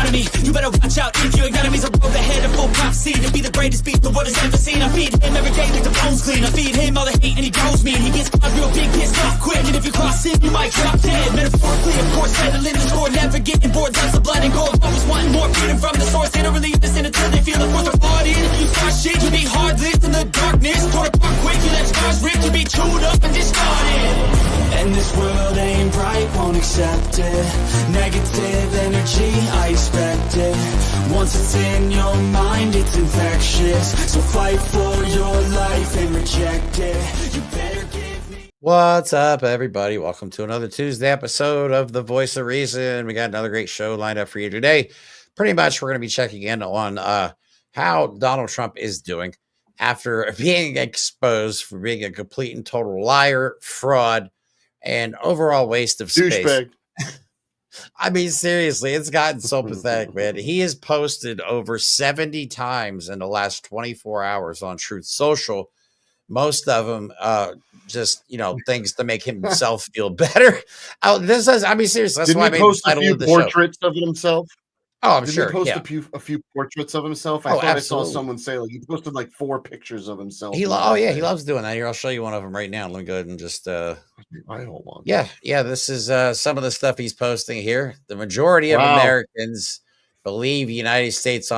enemy. You better watch out if your enemy's a road ahead of full prophecy to be the greatest beast the world has ever seen. I feed him every day like the bones clean. I feed him all the hate and he grows me. And he gets caught real big, pissed off quick. And if you cross him, you might drop dead. Metaphorically, of course, settling the score. Never getting bored, lots of blood and gold. Always wanting more, feeding from the source. They don't really listen until they feel the force of blood in. If you start shit, you be heartless in the darkness. Torn apart quick, you let scars rip. You be chewed up and discarded. And this world ain't right, won't accept it. Negative energy, I expect it. Once it's in your mind, it's infectious. So fight for your life and reject it. You better give me... What's up, everybody? Welcome to another Tuesday episode of The Voice of Reason. We got another great show lined up for you today. Pretty much, we're going to be checking in on how Donald Trump is doing after being exposed for being a complete and total liar, fraud, and overall waste of space. Douchebag. I mean, seriously, it's gotten so pathetic, man. He has posted over 70 times in the last 24 hours on Truth Social. Most of them just, things to make himself feel better. I mean, seriously, that's Didn't why I he made post the a title few of the show. portraits of himself? Oh, I'm Didn't sure. he post Yeah. a few portraits of himself? I thought absolutely. I saw someone say he posted like 4 pictures of himself. He loves doing that. Here, I'll show you one of them right now. Let me go ahead and just I hold on. Yeah. This is some of the stuff he's posting here. The majority of Americans believe the United States is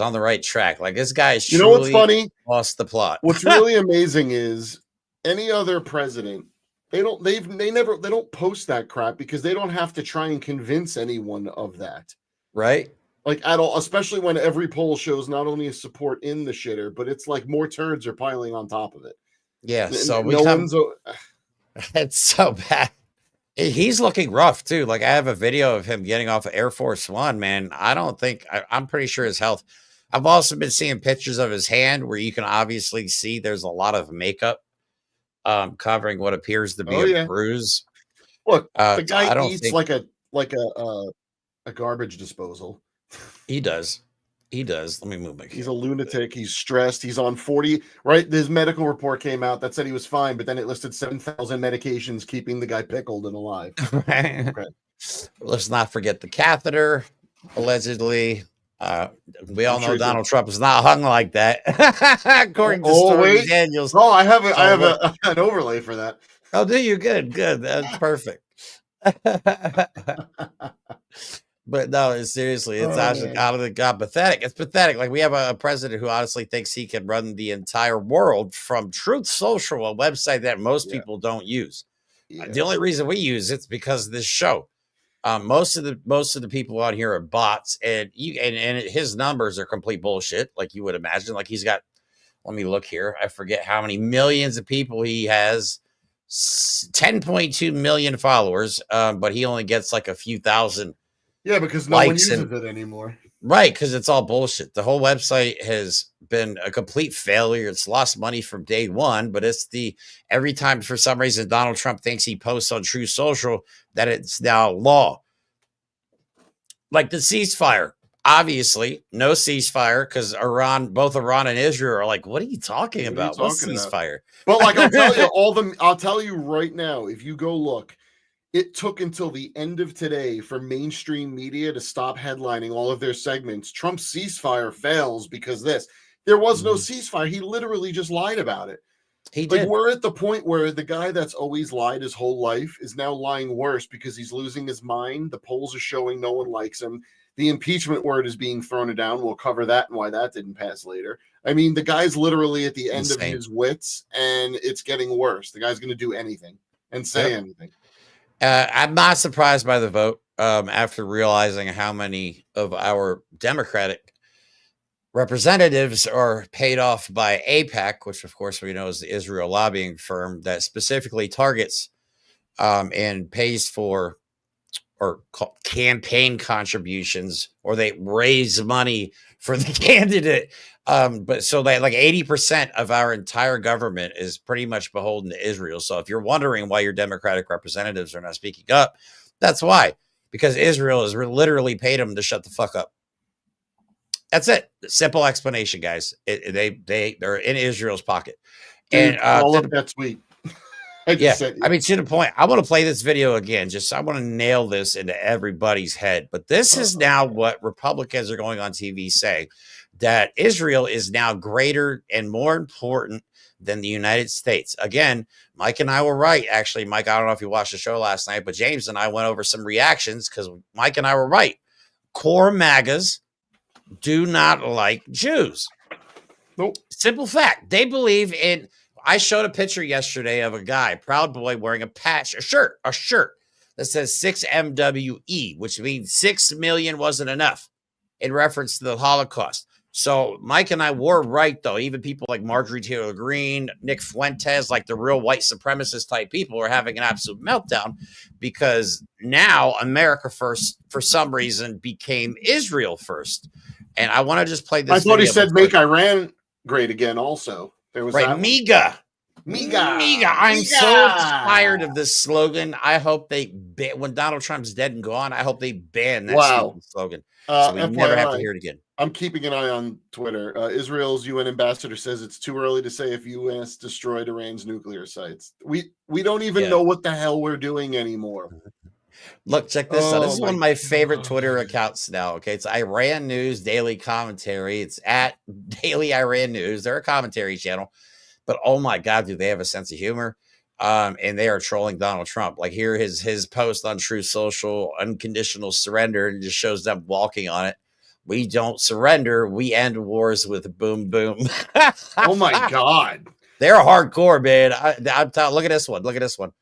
on the right track. Like, this guy is truly, you know what's funny? Lost the plot. What's really amazing is any other president, they don't post that crap because they don't have to try and convince anyone of that. Right? Like at all, especially when every poll shows not only a support in the shitter, but it's like more turds are piling on top of it. Yeah, so it's so bad. He's looking rough too. Like, I have a video of him getting off of Air Force One, man. I'm pretty sure his health. I've also been seeing pictures of his hand where you can obviously see there's a lot of makeup covering what appears to be a bruise. Look, the guy eats like a garbage disposal. He does. Let me move my camera. He's a lunatic. He's stressed. He's on 40. Right. His medical report came out that said he was fine, but then it listed 7,000 medications keeping the guy pickled and alive. Right. Okay. Let's not forget the catheter, allegedly. We all know Donald Trump is not hung like that, according to Stormy Daniels. Oh, I have an overlay for that. Oh, do you? Good. That's perfect. But no, seriously, it's actually God pathetic. It's pathetic. Like, we have a president who honestly thinks he can run the entire world from Truth Social, a website that most people don't use. The only reason we use it's because of this show. Most of the people on here are bots, and his numbers are complete bullshit, like you would imagine. Like, he's got, let me look here. I forget how many millions of people he has. 10.2 million followers, but he only gets like a few thousand. Yeah, because no one uses it anymore. Right, because it's all bullshit. The whole website has been a complete failure. It's lost money from day one, but every time for some reason Donald Trump thinks he posts on Truth Social that it's now law. Like the ceasefire. Obviously, no ceasefire because both Iran and Israel are like, what are you talking about? What ceasefire? But like, I'll tell you right now, if you go look, it took until the end of today for mainstream media to stop headlining all of their segments. Trump's ceasefire fails because there was no ceasefire. He literally just lied about it. He did. We're at the point where the guy that's always lied his whole life is now lying worse because he's losing his mind. The polls are showing no one likes him. The impeachment word is being thrown down. We'll cover that and why that didn't pass later. I mean, the guy's literally at the end of his wits, and it's getting worse. The guy's going to do anything and say anything. I'm not surprised by the vote after realizing how many of our Democratic representatives are paid off by AIPAC, which, of course, we know is the Israel lobbying firm that specifically targets and pays for or campaign contributions, or they raise money for the candidate. But so that like 80% of our entire government is pretty much beholden to Israel. So if you're wondering why your Democratic representatives are not speaking up, that's why, because Israel has literally paid them to shut the fuck up. That's it. Simple explanation, guys. They're in Israel's pocket. Dude, and all of that tweet. I just said, I mean, to the point, I want to play this video again. I want to nail this into everybody's head. But this is now what Republicans are going on TV saying, that Israel is now greater and more important than the United States. Again, Mike and I were right. Actually, Mike, I don't know if you watched the show last night, but James and I went over some reactions because Mike and I were right. Core MAGAs do not like Jews. Nope. Simple fact. They believe in. I showed a picture yesterday of a guy, Proud Boy, wearing a shirt that says 6MWE, which means 6 million wasn't enough in reference to the Holocaust. So Mike and I were right, though. Even people like Marjorie Taylor Greene, Nick Fuentes, like the real white supremacist type people, are having an absolute meltdown because now America first, for some reason, became Israel first. And I want to just play this. I thought he said make Iran great again also. There was right, MIGA. MIGA. I'm so tired of this slogan. I hope they when Donald Trump's dead and gone, I hope they ban that slogan. So we never have to hear it again. I'm keeping an eye on Twitter. Israel's UN ambassador says it's too early to say if U.S. destroyed Iran's nuclear sites. We don't even know what the hell we're doing anymore. Look, check this out. This is one of my favorite Twitter accounts now. Okay, it's Iran News Daily Commentary. It's at Daily Iran News. They're a commentary channel, but oh my God, do they have a sense of humor? And they are trolling Donald Trump. Like here, his post on True Social, unconditional surrender, and just shows them walking on it. We don't surrender. We end wars with boom, boom. Oh my God. They're hardcore, man. Look at this one. Look at this one.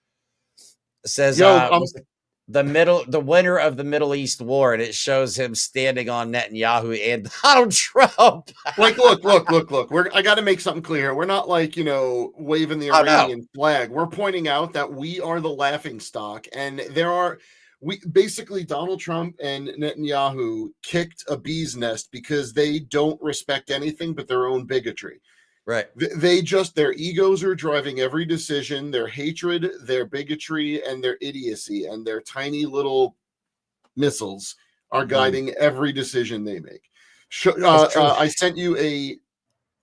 It says the winner of the Middle East war, and it shows him standing on Netanyahu and Donald Trump. Like, look. I got to make something clear. We're not like, waving the Iranian flag. We're pointing out that we are the laughing stock, and basically Donald Trump and Netanyahu kicked a bee's nest because they don't respect anything but their own bigotry. Right. Their egos are driving every decision, their hatred, their bigotry, and their idiocy, and their tiny little missiles are guiding every decision they make. I sent you a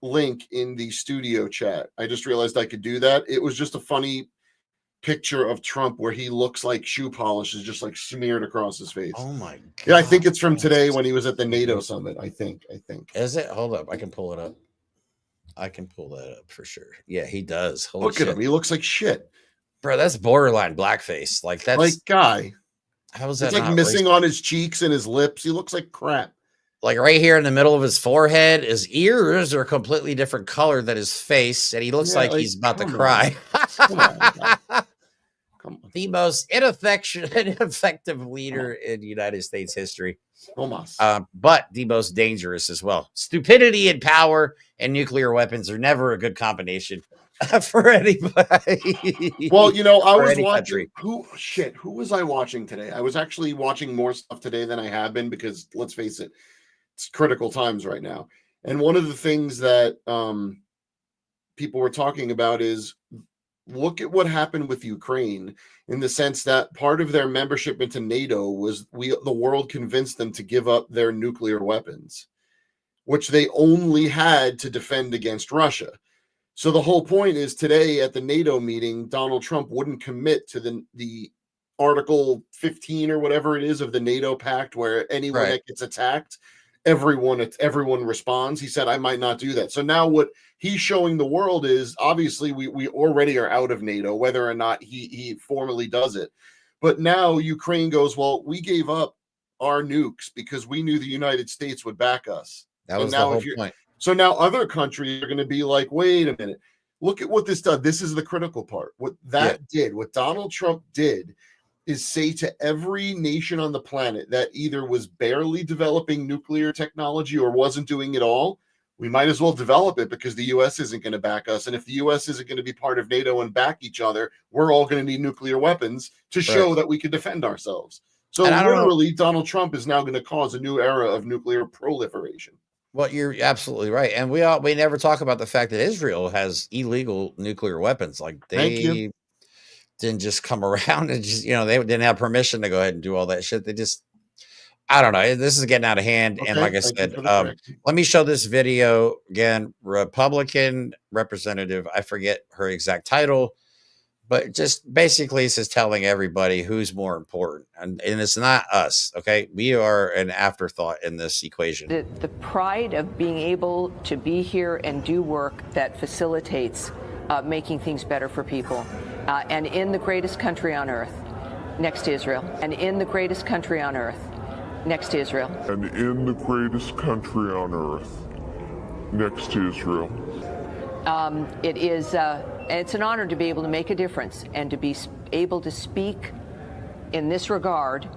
link in the studio chat. I just realized I could do that. It was just a funny picture of Trump where he looks like shoe polish is just like smeared across his face. Oh my God. Yeah, I think it's from today when he was at the NATO summit. I think. Is it? Hold up. I can pull it up. I can pull that up for sure. Yeah, he does. Holy Look at him. He looks like shit. Bro, that's borderline blackface. Like that's like guy. How is that? It's like missing on his cheeks and his lips. He looks like crap. Like right here in the middle of his forehead, his ears are a completely different color than his face, and he looks like he's about to cry. Come on. The most ineffective leader in United States history. Almost. But the most dangerous as well. Stupidity and power and nuclear weapons are never a good combination for anybody. Well, I was watching who was I watching today? I was actually watching more stuff today than I have been because let's face it, it's critical times right now. And one of the things that people were talking about is look at what happened with Ukraine in the sense that part of their membership into NATO was the world convinced them to give up their nuclear weapons, which they only had to defend against Russia. So the whole point is today at the NATO meeting, Donald Trump wouldn't commit to the Article 15 or whatever it is of the NATO pact where anyone that gets attacked, everyone responds. He said, I might not do that. So now what he's showing the world is obviously we already are out of NATO, whether or not he formally does it. But now Ukraine goes, well, we gave up our nukes because we knew the United States would back us. That was the whole point. So now other countries are going to be like, wait a minute, look at what this does. This is the critical part. What Donald Trump did is say to every nation on the planet that either was barely developing nuclear technology or wasn't doing it all, we might as well develop it because the U.S. isn't going to back us. And if the U.S. isn't going to be part of NATO and back each other, we're all going to need nuclear weapons to show that we can defend ourselves. So literally, Donald Trump is now going to cause a new era of nuclear proliferation. Well, you're absolutely right. And we never talk about the fact that Israel has illegal nuclear weapons. Like they didn't just come around and just, they didn't have permission to go ahead and do all that shit. They just, I don't know. This is getting out of hand. Okay, and like I said, let me show this video again. Republican representative, I forget her exact title, but just basically it's just telling everybody who's more important, and it's not us. Okay, we are an afterthought in this equation. The pride of being able to be here and do work that facilitates making things better for people, and in the greatest country on earth, next to Israel, and in the greatest country on earth, next to Israel, and in the greatest country on earth, next to Israel. It is. It's an honor to be able to make a difference and to be able to speak in this regard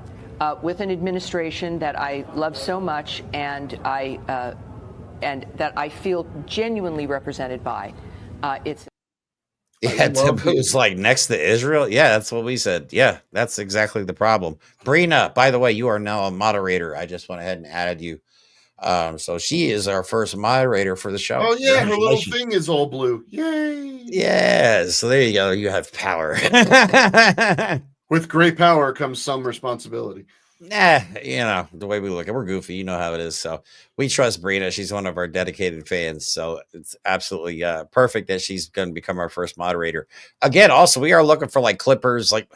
with an administration that I love so much and that I feel genuinely represented by. It's. Yeah, Taboo's like next to Israel. Yeah, that's what we said. Yeah, that's exactly the problem. Brina, by the way, you are now a moderator. I just went ahead and added you. So she is our first moderator for the show. Oh yeah, her little thing is all blue. Yay! Yeah, so there you go. You have power. With great power comes some responsibility. Nah, you know, the way we look at we're goofy, you know how it is. So we trust Brina. She's one of our dedicated fans. So it's absolutely perfect that she's going to become our first moderator. Again, also, we are looking for like clippers. Like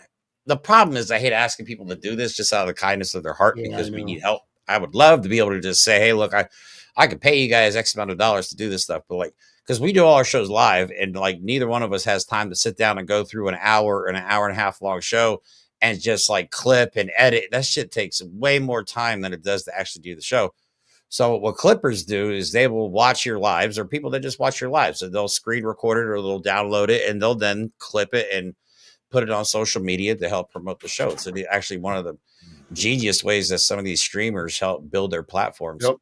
the problem is I hate asking people to do this just out of the kindness of their heart because we need help. I would love to be able to just say, hey, look, I could pay you guys X amount of dollars to do this stuff. But like, because we do all our shows live and like neither one of us has time to sit down and go through an hour and a half long show and just like clip and edit. That shit takes way more time than it does to actually do the show. So what clippers do is they will watch your lives, or people that just watch your lives. So they'll screen record it or they'll download it and they'll then clip it and put it on social media to help promote the show. So actually one of the genius ways that some of these streamers help build their platforms. Yep.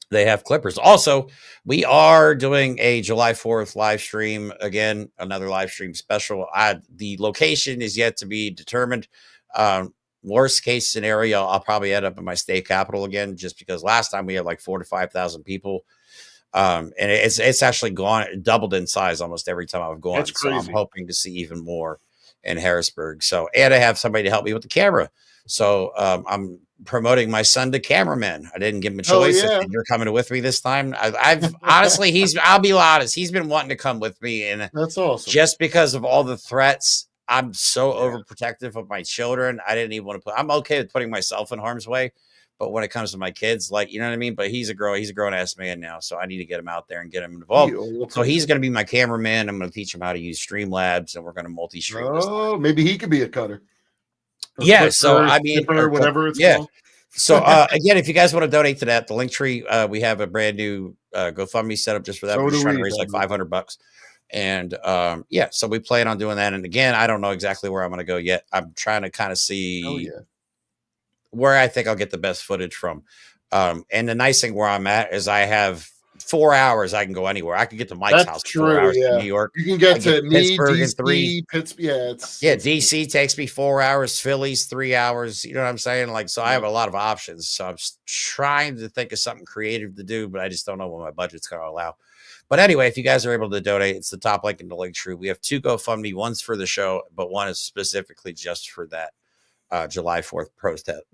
They have clippers. Also, we are doing a July 4th live stream. Again, another live stream special. The location is yet to be determined. Worst case scenario, I'll probably end up in my state capital again, just because last time we had like 4,000 to 5,000 people. And it's actually doubled in size almost every time I've gone. That's crazy. So I'm hoping to see even more in Harrisburg. So, and I have somebody to help me with the camera. So I'm promoting my son to cameraman. I didn't give him a choice. Yeah. You're coming with me this time. I've honestly, I'll be honest. He's been wanting to come with me. And that's awesome. Just because of all the threats, I'm so overprotective of my children. I didn't even want to I'm okay with putting myself in harm's way. But when it comes to my kids, like, you know what I mean? But he's a grown ass man now. So I need to get him out there and get him involved. So he's going to be my cameraman. I'm going to teach him how to use Streamlabs and we're going to multi-stream. Oh, maybe he could be a cutter. Yeah, so I mean, whatever it's called. So again, if you guys want to donate to that, the link tree, we have a brand new GoFundMe set up just for that. We're just trying to raise like $500, and yeah, so we plan on doing that. And again, I don't know exactly where I'm going to go yet. I'm trying to kind of see where I think I'll get the best footage from. And the nice thing where I'm at is I have 4 hours. I can go anywhere. I can get to Mike's house. True, 4 hours to New York. You can get to Pittsburgh DC, in 3. Pittsburgh. DC takes me 4 hours. Philly's 3 hours. You know what I'm saying? Like, so I have a lot of options. So I'm trying to think of something creative to do, but I just don't know what my budget's going to allow. But anyway, if you guys are able to donate, it's the top link in the link tree. We have 2 GoFundMe. One's for the show, but one is specifically just for that July 4th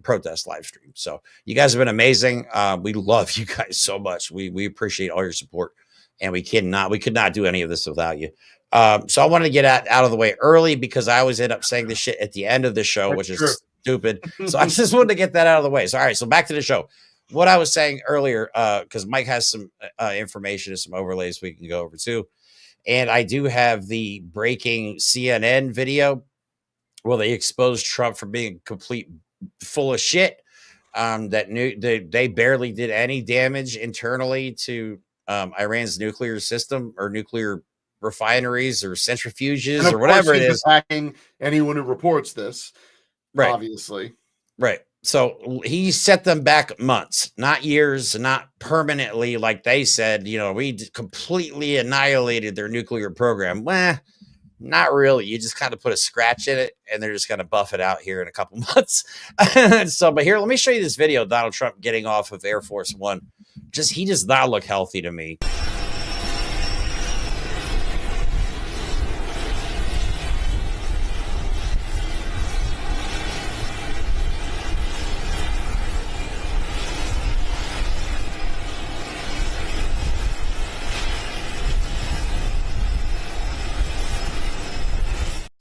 protest live stream. So you guys have been amazing. We love you guys so much. We appreciate all your support, and we could not do any of this without you. So I wanted to get out of the way early because I always end up saying this shit at the end of the show, which is stupid. So I just wanted to get that out of the way. So all right, so back to the show. What I was saying earlier, because Mike has some information and some overlays we can go over too. And I do have the breaking CNN video. Well, they exposed Trump for being complete full of shit. They barely did any damage internally to Iran's nuclear system or nuclear refineries or centrifuges or whatever it is. Attacking anyone who reports this, right? Obviously, right. So he set them back months, not years, not permanently, like they said. You know, we completely annihilated their nuclear program. Well, not really. You just kind of put a scratch in it and they're just going to buff it out here in a couple months. So, but here, let me show you this video of Donald Trump getting off of Air Force One. He does not look healthy to me.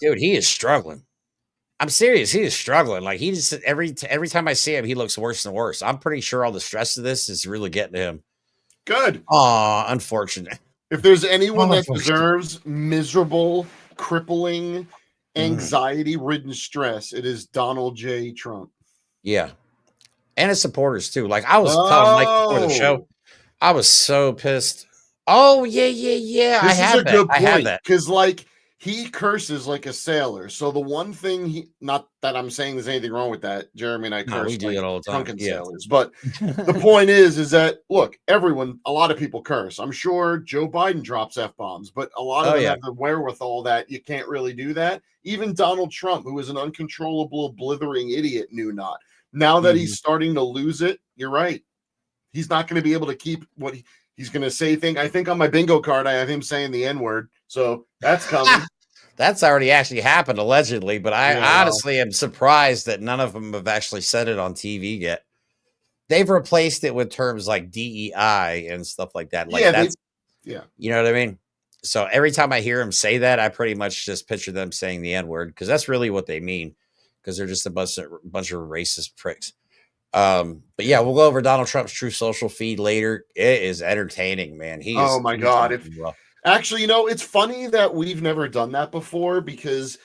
Dude, he is struggling. I'm serious. He is struggling. Like he just every time I see him, he looks worse and worse. I'm pretty sure all the stress of this is really getting to him. Good. Aw, unfortunate. If there's anyone that Unfortunate. deserves miserable, crippling, Mm. anxiety-ridden stress, it is Donald J. Trump. Yeah. And his supporters too. Like I was telling Mike before the show, I was so pissed. Oh, yeah. I This is have a that. good I have point that. because, like, he curses like a sailor. So the one thing not that I'm saying there's anything wrong with that. Jeremy and I No, curse we do like it all the time. drunken Yeah. sailors. But the point is that look, a lot of people curse. I'm sure Joe Biden drops F-bombs, but a lot of Oh, them yeah. have the wherewithal that you can't really do that. Even Donald Trump, who is an uncontrollable, blithering idiot, knew not. Now that Mm-hmm. he's starting to lose it, you're right. He's not going to be able to keep what he's going to say. I think on my bingo card, I have him saying the N-word. So that's coming. That's already actually happened allegedly, but I Yeah. honestly am surprised that none of them have actually said it on TV yet. They've replaced it with terms like DEI and stuff like that. Like Yeah, that's yeah. you know what I mean? So every time I hear them say that, I pretty much just picture them saying the N-word because that's really what they mean. Because they're just a bunch of racist pricks. But yeah, we'll go over Donald Trump's True Social feed later. It is entertaining, man. Oh my God. He's doing well. Actually, it's funny that we've never done that before because,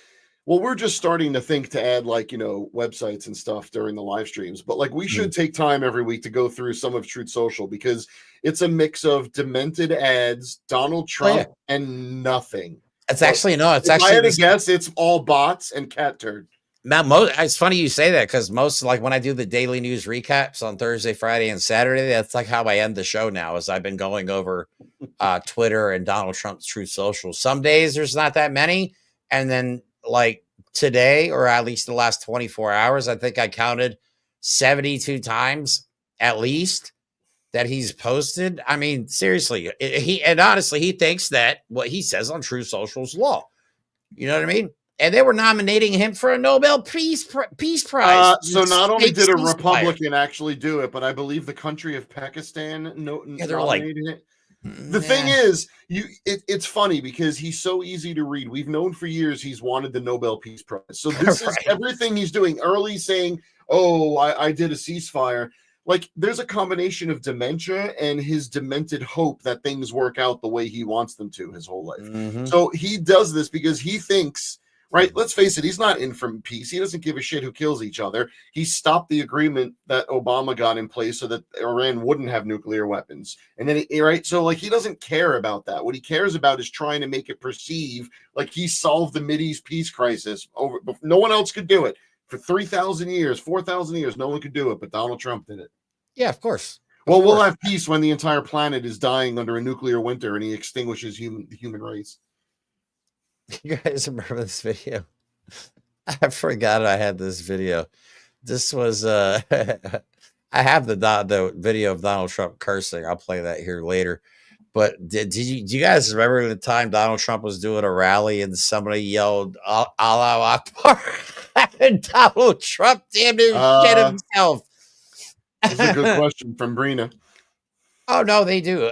well, we're just starting to think to add websites and stuff during the live streams. But like we should take time every week to go through some of Truth Social because it's a mix of demented ads, Donald Trump, and nothing. It's actually no. It's If actually I had to guess, it's all bots and cat turd. Now, it's funny you say that because most like when I do the daily news recaps on Thursday, Friday, and Saturday, that's like how I end the show now. Is I've been going over Twitter and Donald Trump's Truth Social. Some days there's not that many, and then like today, or at least the last 24 hours, I think I counted 72 times at least that he's posted. I mean, seriously, honestly, he thinks that what he says on Truth Social is law. You know what I mean? And they were nominating him for a Nobel Peace Prize. So not only did a ceasefire. Republican actually do it, but I believe the country of Pakistan they're like, nominated it. The thing is, it's funny because he's so easy to read. We've known for years he's wanted the Nobel Peace Prize. So this is everything he's doing. Early saying, "Oh, I did a ceasefire." Like there's a combination of dementia and his demented hope that things work out the way he wants them to his whole life. So he does this because he thinks. Right, let's face it, he's not in for peace. He doesn't give a shit who kills each other. He stopped the agreement that Obama got in place so that Iran wouldn't have nuclear weapons. And then, so like he doesn't care about that. What he cares about is trying to make it perceive like he solved the Mideast peace crisis. No one else could do it. For 3,000 years, 4,000 years, no one could do it, but Donald Trump did it. Yeah, of course. Well, we'll have peace when the entire planet is dying under a nuclear winter and he extinguishes the human race. You guys remember this video? I forgot I had this video. This was I have the video of Donald Trump cursing. I'll play that here later. But do you guys remember the time Donald Trump was doing a rally and somebody yelled "Allahu Akbar" and Donald Trump damn near shit himself? That's a good question from Brina. Oh no, they do.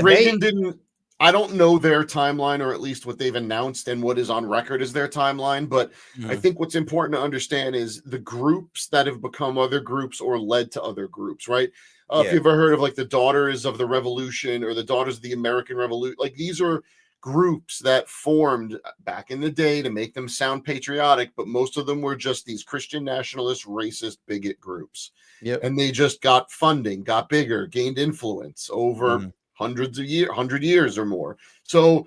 Reagan didn't. I don't know their timeline, or at least what they've announced and what is on record as their timeline. But I think what's important to understand is the groups that have become other groups or led to other groups, right? If you've ever heard of like the Daughters of the Revolution or the Daughters of the American Revolution, like these are groups that formed back in the day to make them sound patriotic, but most of them were just these Christian nationalist, racist, bigot groups. And they just got funding, got bigger, gained influence over 100 years or more. So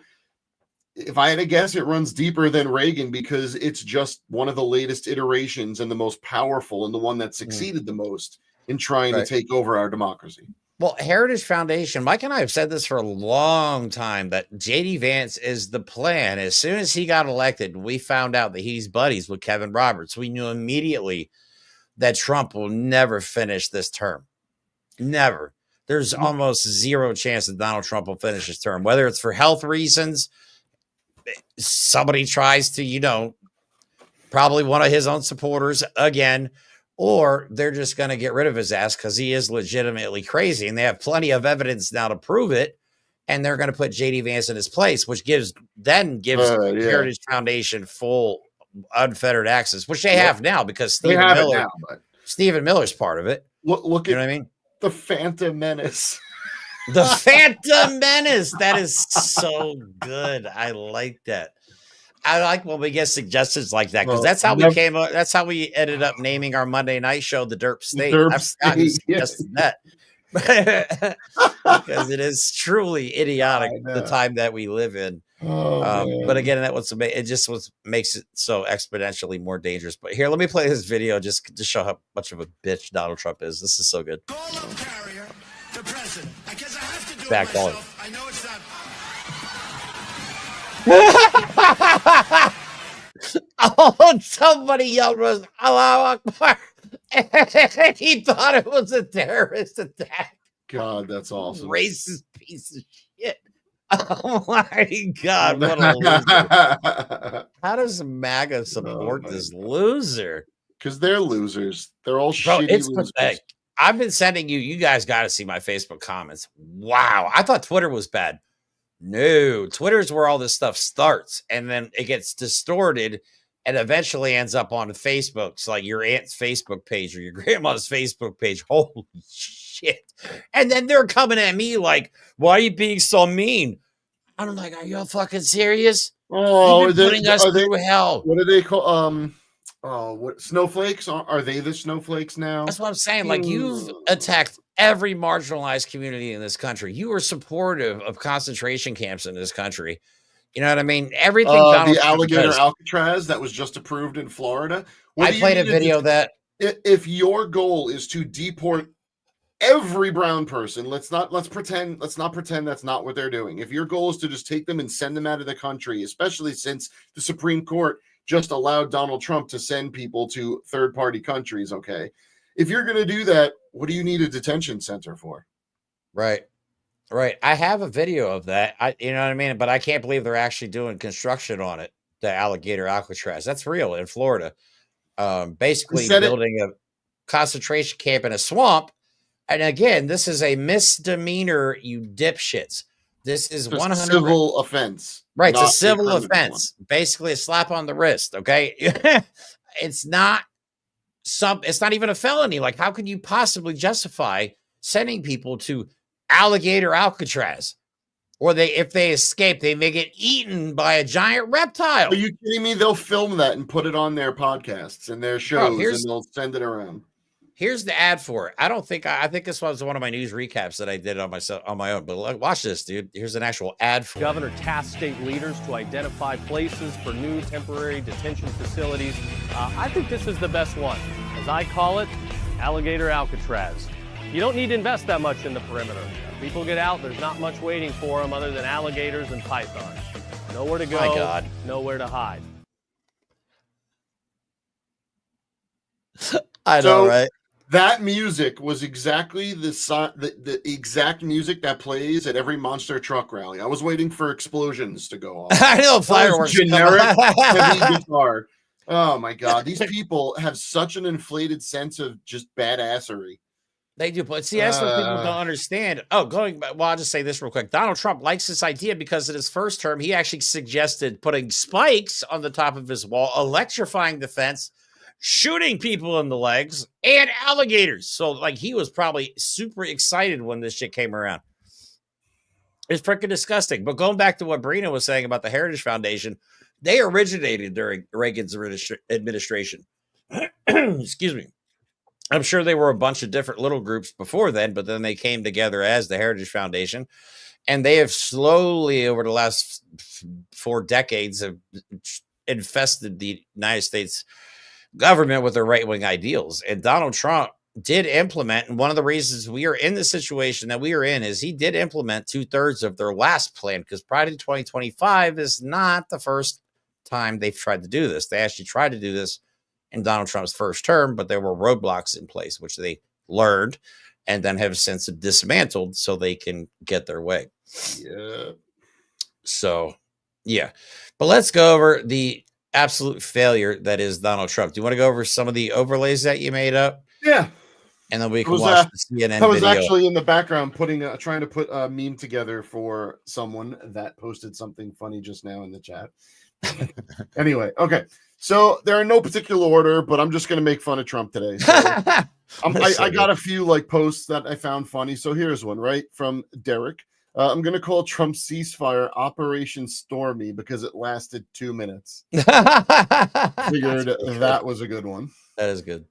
if I had to guess, it runs deeper than Reagan because it's just one of the latest iterations and the most powerful and the one that succeeded the most in trying to take over our democracy. Well, Heritage Foundation, Mike and I have said this for a long time that J.D. Vance is the plan. As soon as he got elected, we found out that he's buddies with Kevin Roberts. We knew immediately that Trump will never finish this term. Never. There's almost zero chance that Donald Trump will finish his term, whether it's for health reasons, somebody tries to, probably one of his own supporters again, or they're just going to get rid of his ass because he is legitimately crazy. And they have plenty of evidence now to prove it. and they're going to put JD Vance in his place, which gives Heritage Foundation full unfettered access, which they have now because Stephen Miller's part of it. Look you at know what I mean? The Phantom Menace. The Phantom Menace. That is so good. I like that. I like when we get suggestions like that because that's how we came up. That's how we ended up naming our Monday night show the Derp State. I've suggested that because it is truly idiotic the time that we live in. But again, that was it. Just makes it so exponentially more dangerous. But here, let me play this video just to show how much of a bitch Donald Trump is. This is so good. The president. I guess I have to do Back it myself. I know it's not. Oh, somebody yelled was Allahu Akbar. He thought it was a terrorist attack. God, that's awesome. Racist piece of shit. Oh my God. What a loser. How does MAGA support this loser? Because they're losers. They're all shitty losers. Pathetic. I've been sending you guys got to see my Facebook comments. Wow. I thought Twitter was bad. No, Twitter's where all this stuff starts and then it gets distorted and eventually ends up on Facebook. It's like your aunt's Facebook page or your grandma's Facebook page. Holy shit. And then they're coming at me like, why are you being so mean? I'm like, are you fucking serious? Oh, you've been putting us through hell. What do they call what snowflakes? Are they the snowflakes now? That's what I'm saying. Like you've attacked every marginalized community in this country. You were supportive of concentration camps in this country. You know what I mean? Everything. The alligator Alcatraz that was just approved in Florida. I played a video that if your goal is to deport every brown person, let's not pretend that's not what they're doing. If your goal is to just take them and send them out of the country, especially since the Supreme Court just allowed Donald Trump to send people to third-party countries, okay? If you're going to do that, what do you need a detention center for? Right. I have a video of that. You know what I mean? But I can't believe they're actually doing construction on it, the alligator Alcatraz. That's real in Florida. Basically building a concentration camp in a swamp. And again, this is a misdemeanor, you dipshits. This is 100 civil offense. Right, it's a civil offense. Basically a slap on the wrist, okay? It's not even a felony. Like, how could you possibly justify sending people to alligator Alcatraz? Or if they escape, they may get eaten by a giant reptile. Are you kidding me? They'll film that and put it on their podcasts and their shows, and they'll send it around. Here's the ad for it. I think this was one of my news recaps that I did on my own. But look, watch this, dude. Here's an actual ad for Governor tasked state leaders to identify places for new temporary detention facilities. I think this is the best one. As I call it, alligator Alcatraz. You don't need to invest that much in the perimeter. People get out, there's not much waiting for them other than alligators and pythons. Nowhere to go, my God. Nowhere to hide. I know, right? That music was exactly the exact music that plays at every monster truck rally. I was waiting for explosions to go off. I know, fireworks. Generic heavy guitar. Oh my God, these people have such an inflated sense of just badassery. They do, but see, that's what people don't understand. Oh, I'll just say this real quick. Donald Trump likes this idea because in his first term, he actually suggested putting spikes on the top of his wall, electrifying the fence, shooting people in the legs, and alligators. So, like, he was probably super excited when this shit came around. It's freaking disgusting. But going back to what Brina was saying about the Heritage Foundation, they originated during Reagan's administration. Excuse me. I'm sure they were a bunch of different little groups before then, but then they came together as the Heritage Foundation. And they have slowly, over the last 4 decades, have infested the United States government with their right-wing ideals. And Donald Trump did implement, and one of the reasons we are in the situation that we are in is he did implement 2/3 of their last plan, because Pride in 2025 is not the first time they've tried to do this. They actually tried to do this in Donald Trump's first term, but there were roadblocks in place, which they learned and then have since dismantled so they can get their way. Yeah. So, yeah. But let's go over the absolute failure that is Donald Trump. Do you want to go over some of the overlays that you made up? Yeah. And then we I can was, watch the CNN I was video. actually in the background trying to put a meme together for someone that posted something funny just now in the chat. Anyway, okay. So they're in no particular order, but I'm just going to make fun of Trump today. So I got a few like posts that I found funny. So here's one, right, from Derek. I'm going to call Trump's ceasefire Operation Stormy because it lasted 2 minutes. Figured that was a good one. That is good.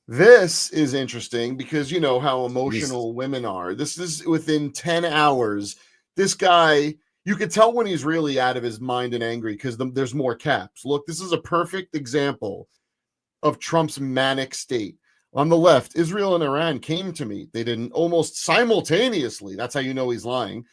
This is interesting because you know how emotional women are. This is within 10 hours. This guy, you could tell when he's really out of his mind and angry because there's more caps. Look, this is a perfect example of Trump's manic state. On the left, Israel and Iran came to me. They didn't almost simultaneously. That's how you know he's lying.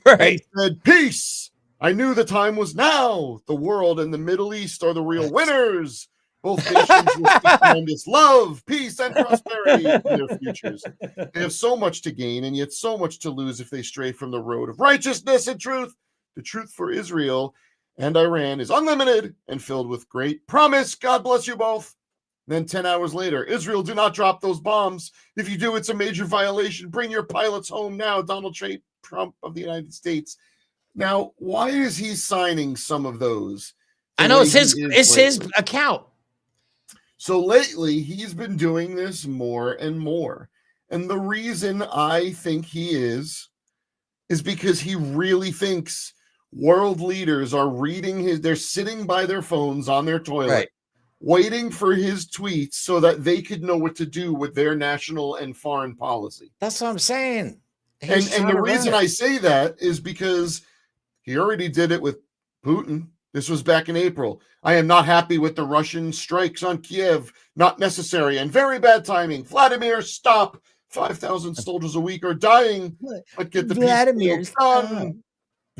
Right. They said, peace. I knew the time was now. The world and the Middle East are the real winners. Both nations will find this love, peace, and prosperity in their futures. They have so much to gain and yet so much to lose if they stray from the road of righteousness and truth. The truth for Israel and Iran is unlimited and filled with great promise. God bless you both. Then 10 hours later, Israel, do not drop those bombs. If you do, it's a major violation. Bring your pilots home now. Donald J. Trump of the United States. Now, why is he signing some of those? I know it's his account. So lately, he's been doing this more and more. And the reason I think he is because he really thinks world leaders are reading they're sitting by their phones on their toilet, Right, waiting for his tweets so that they could know what to do with their national and foreign policy. that's what I'm saying. And the reason I say that is because he already did it with Putin. This was back in April. I am not happy with the Russian strikes on Kiev. Not necessary and very bad timing. Vladimir, stop. 5,000 soldiers a week are dying. But get the Vladimir, peace deal done.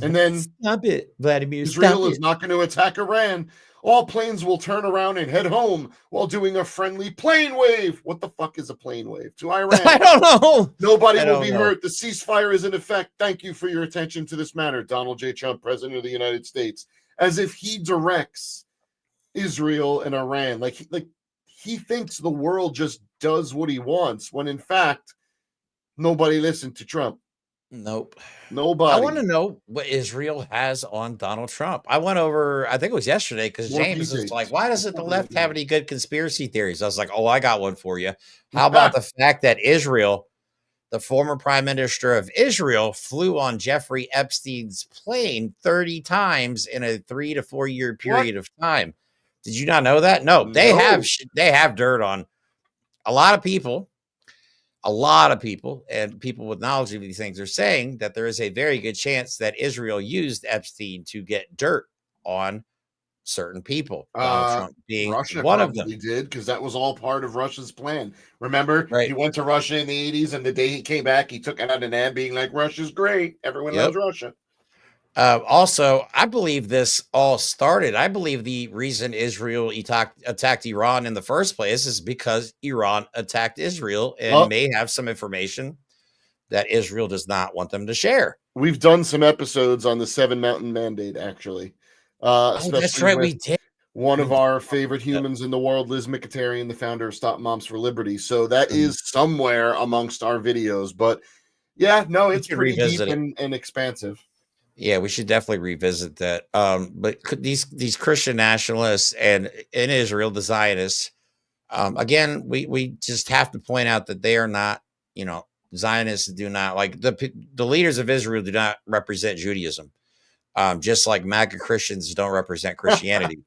And then stop it, Vladimir. Israel is not going to attack Iran. All planes will turn around and head home while doing a friendly plane wave. What the fuck is a plane wave? To Iran. I don't know. Nobody will be hurt. The ceasefire is in effect. Thank you for your attention to this matter. Donald J. Trump, President of the United States. As if he directs Israel and Iran. Like he thinks the world just does what he wants, when in fact, nobody listened to Trump. Nope. Nobody. I want to know what Israel has on Donald Trump. I went over, I think it was yesterday, because James was like, why doesn't the left have any good conspiracy theories? I was like, oh, I got one for you. How about the fact that Israel, the former prime minister of Israel, flew on Jeffrey Epstein's plane 30 times in a 3 to 4 year period of time? Did you not know that? No, they have dirt on a lot of people. A lot of people and people with knowledge of these things are saying that there is a very good chance that Israel used Epstein to get dirt on certain people. Donald Trump being Russia one of them. Did, because that was all part of Russia's plan. Remember, Right. He went to Russia in the 80s, and the day he came back, he took it out an ad being like, Russia's great. Everyone loves Russia. Also, I believe this all started. I believe the reason Israel attacked Iran in the first place is because Iran attacked Israel and may have some information that Israel does not want them to share. We've done some episodes on the Seven Mountain Mandate, actually. That's right, we did. One of our favorite humans in the world, Liz Mkhitaryan, the founder of Stop Moms for Liberty. So that is somewhere amongst our videos. But yeah, no, it's pretty deep and expansive. Yeah, we should definitely revisit that. But these Christian nationalists and in Israel, the Zionists, again, we just have to point out that they are not, Zionists do not, like the leaders of Israel do not represent Judaism. Just like MAGA Christians don't represent Christianity.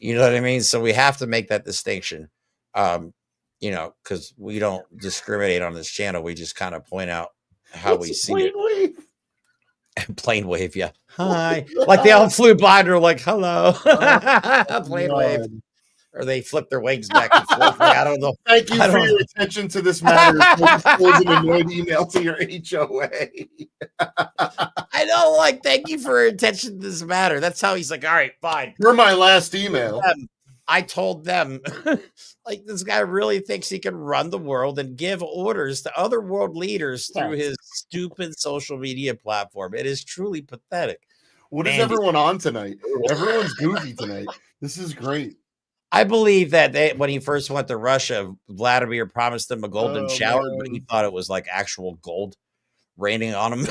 You know what I mean? So we have to make that distinction. Because we don't discriminate on this channel. We just kind of point out how we see it. Plane wave, yeah. Hi. Like they all flew by and they're like, hello. Plane wave. Or they flip their wings back and forth. Like, I don't know. Thank you for your attention to this matter. Please an annoyed email to your HOA. I know, like, thank you for your attention to this matter. That's how he's like, all right, fine. You're my last email. I told them, like, this guy really thinks he can run the world and give orders to other world leaders through his stupid social media platform. It is truly pathetic. What is everyone on tonight? Everyone's goofy tonight. This is great. I believe that when he first went to Russia, Vladimir promised him a golden shower, but he thought it was like actual gold raining on him.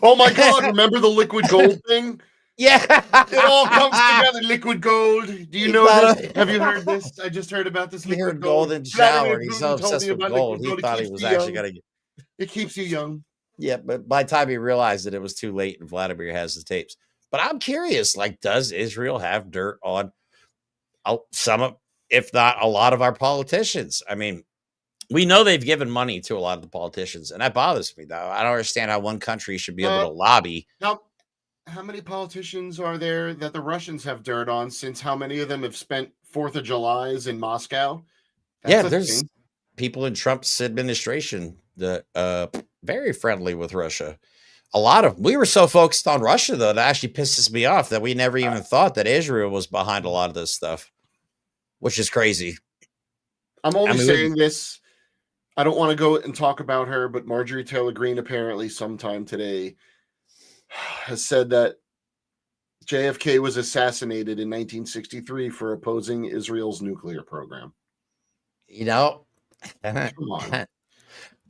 Oh my God! Remember the liquid gold thing? Yeah, it all comes together. Liquid gold. Do you know this? Have you heard this? I just heard about this. He heard golden shower. He's so obsessed with gold. He thought he was actually going to get. It keeps you young. Yeah, but by the time he realized that it was too late, and Vladimir has the tapes. But I'm curious, like, does Israel have dirt on some of, if not a lot of our politicians? I mean, we know they've given money to a lot of the politicians, and that bothers me, though. I don't understand how one country should be able to lobby. How many politicians are there that the Russians have dirt on, since how many of them have spent 4th of Julys in Moscow? There's people in Trump's administration that very friendly with Russia. We were so focused on Russia, though, that actually pisses me off that we never even thought that Israel was behind a lot of this stuff, which is crazy. I'm only saying this. I don't want to go and talk about her, but Marjorie Taylor Greene apparently sometime today has said that JFK was assassinated in 1963 for opposing Israel's nuclear program. You know, come on.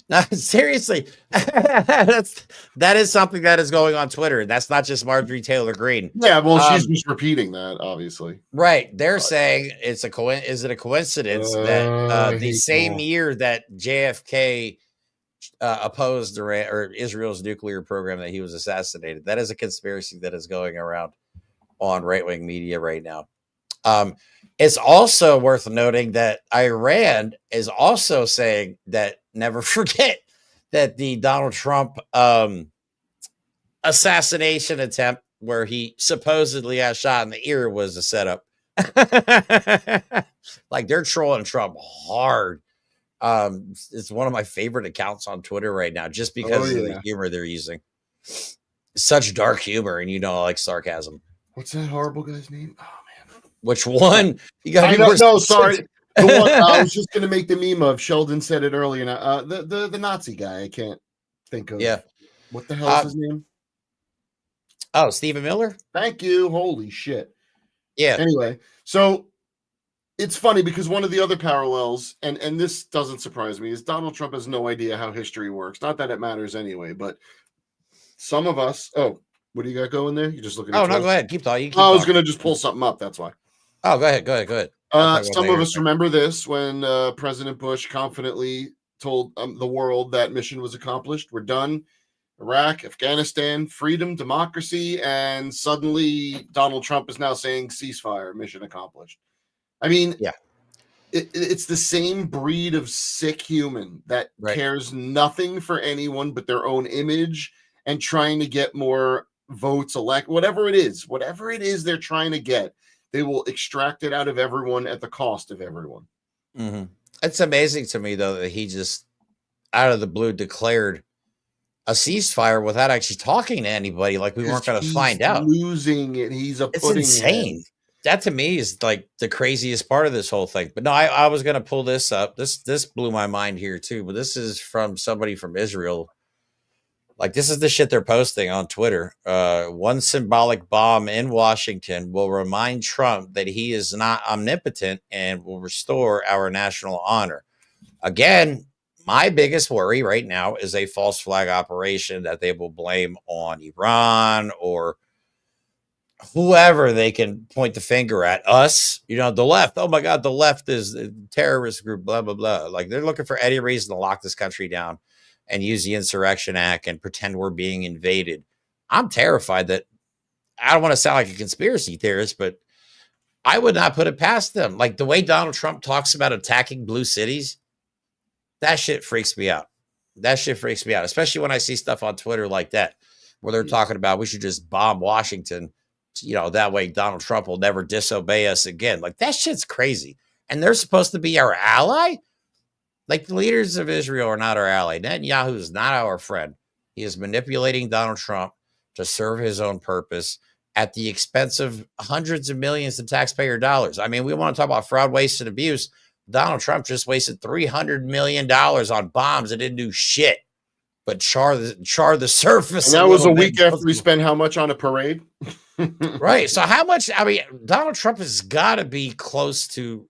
No, seriously, that is something that is going on Twitter. That's not just Marjorie Taylor Greene. Yeah, well, she's just repeating that, obviously. Right? They're saying it's is it a coincidence that the same year that JFK opposed Iran or Israel's nuclear program that he was assassinated? That is a conspiracy that is going around on right-wing media right now. It's also worth noting that Iran is also saying that never forget that the Donald Trump assassination attempt where he supposedly got shot in the ear was a setup. Like, they're trolling Trump hard. It's one of my favorite accounts on Twitter right now, just because of the humor they're using. Such dark humor, and like sarcasm. What's that horrible guy's name? Oh, man. Which one? You got no, sorry. The one I was just going to make the meme of. Sheldon said it earlier. The Nazi guy. I can't think of. Yeah. What the hell is his name? Oh, Stephen Miller. Thank you. Holy shit. Yeah. Anyway, so it's funny because one of the other parallels, and this doesn't surprise me, is Donald Trump has no idea how history works. Not that it matters anyway, but some of us. Oh, what do you got going there? You're just looking. Oh no, go ahead. Keep talking. I was going to just pull something up. That's why. Oh, go ahead. Some of us remember this when President Bush confidently told the world that mission was accomplished. We're done. Iraq, Afghanistan, freedom, democracy, and suddenly Donald Trump is now saying ceasefire, mission accomplished. I mean, yeah, it's the same breed of sick human that cares nothing for anyone but their own image and trying to get more votes, whatever it is they're trying to get. They will extract it out of everyone at the cost of everyone. Mm-hmm. It's amazing to me, though, that he just out of the blue declared a ceasefire without actually talking to anybody. Like, we weren't going to find out. Losing it. It's insane. That to me is like the craziest part of this whole thing. But no, I was going to pull this up. This blew my mind here too. But this is from somebody from Israel. Like, this is the shit they're posting on Twitter. One symbolic bomb in Washington will remind Trump that he is not omnipotent and will restore our national honor. Again, my biggest worry right now is a false flag operation that they will blame on Iran or whoever they can point the finger at. Us, the left. Oh my God, the left is a terrorist group, blah, blah, blah. Like, they're looking for any reason to lock this country down and use the Insurrection Act and pretend we're being invaded. I'm terrified that, I don't want to sound like a conspiracy theorist, but I would not put it past them. Like, the way Donald Trump talks about attacking blue cities, that shit freaks me out. Especially when I see stuff on Twitter like that, where they're talking about we should just bomb Washington. That way Donald Trump will never disobey us again. Like, that shit's crazy. And they're supposed to be our ally? Like, the leaders of Israel are not our ally. Netanyahu is not our friend. He is manipulating Donald Trump to serve his own purpose at the expense of hundreds of millions of taxpayer dollars. I mean, we want to talk about fraud, waste, and abuse. Donald Trump just wasted $300 million on bombs that didn't do shit. but char the surface. And that was a little week bit. after we spent how much on a parade? Right. So how much? I mean, Donald Trump has got to be close to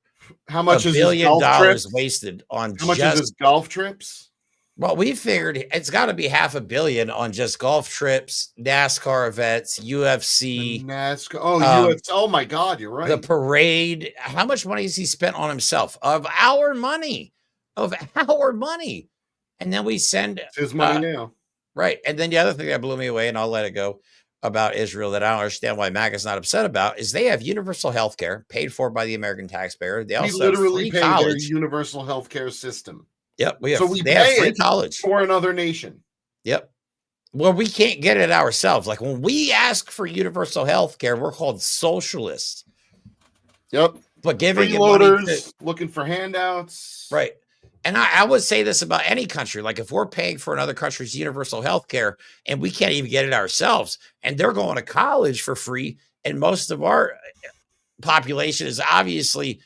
How much $1 is billion his golf trips? wasted on How much is his golf trips? Well, we figured it's got to be $500 million on just golf trips, NASCAR events, UFC, NASCAR. Oh, UFC. Oh my God, you're right. the parade. How much money has he spent on himself? Of our money. And then we send It's his money now. right. And then the other thing that blew me away, and I'll let it go, about Israel that I don't understand why MAGA's not upset about is they have universal health care paid for by the American taxpayer. They We also have literally free pay their college. universal health care system. Yep. We have, So we they have pay free it college. for another nation. Yep. Well, we can't get it ourselves. Like when we ask for universal health care, we're called socialists. Yep. But giving it money Freeloaders looking for handouts. right. And I would say this about any country. Like if we're paying for another country's universal health care and we can't even get it ourselves, and they're going to college for free, and most of our population is obviously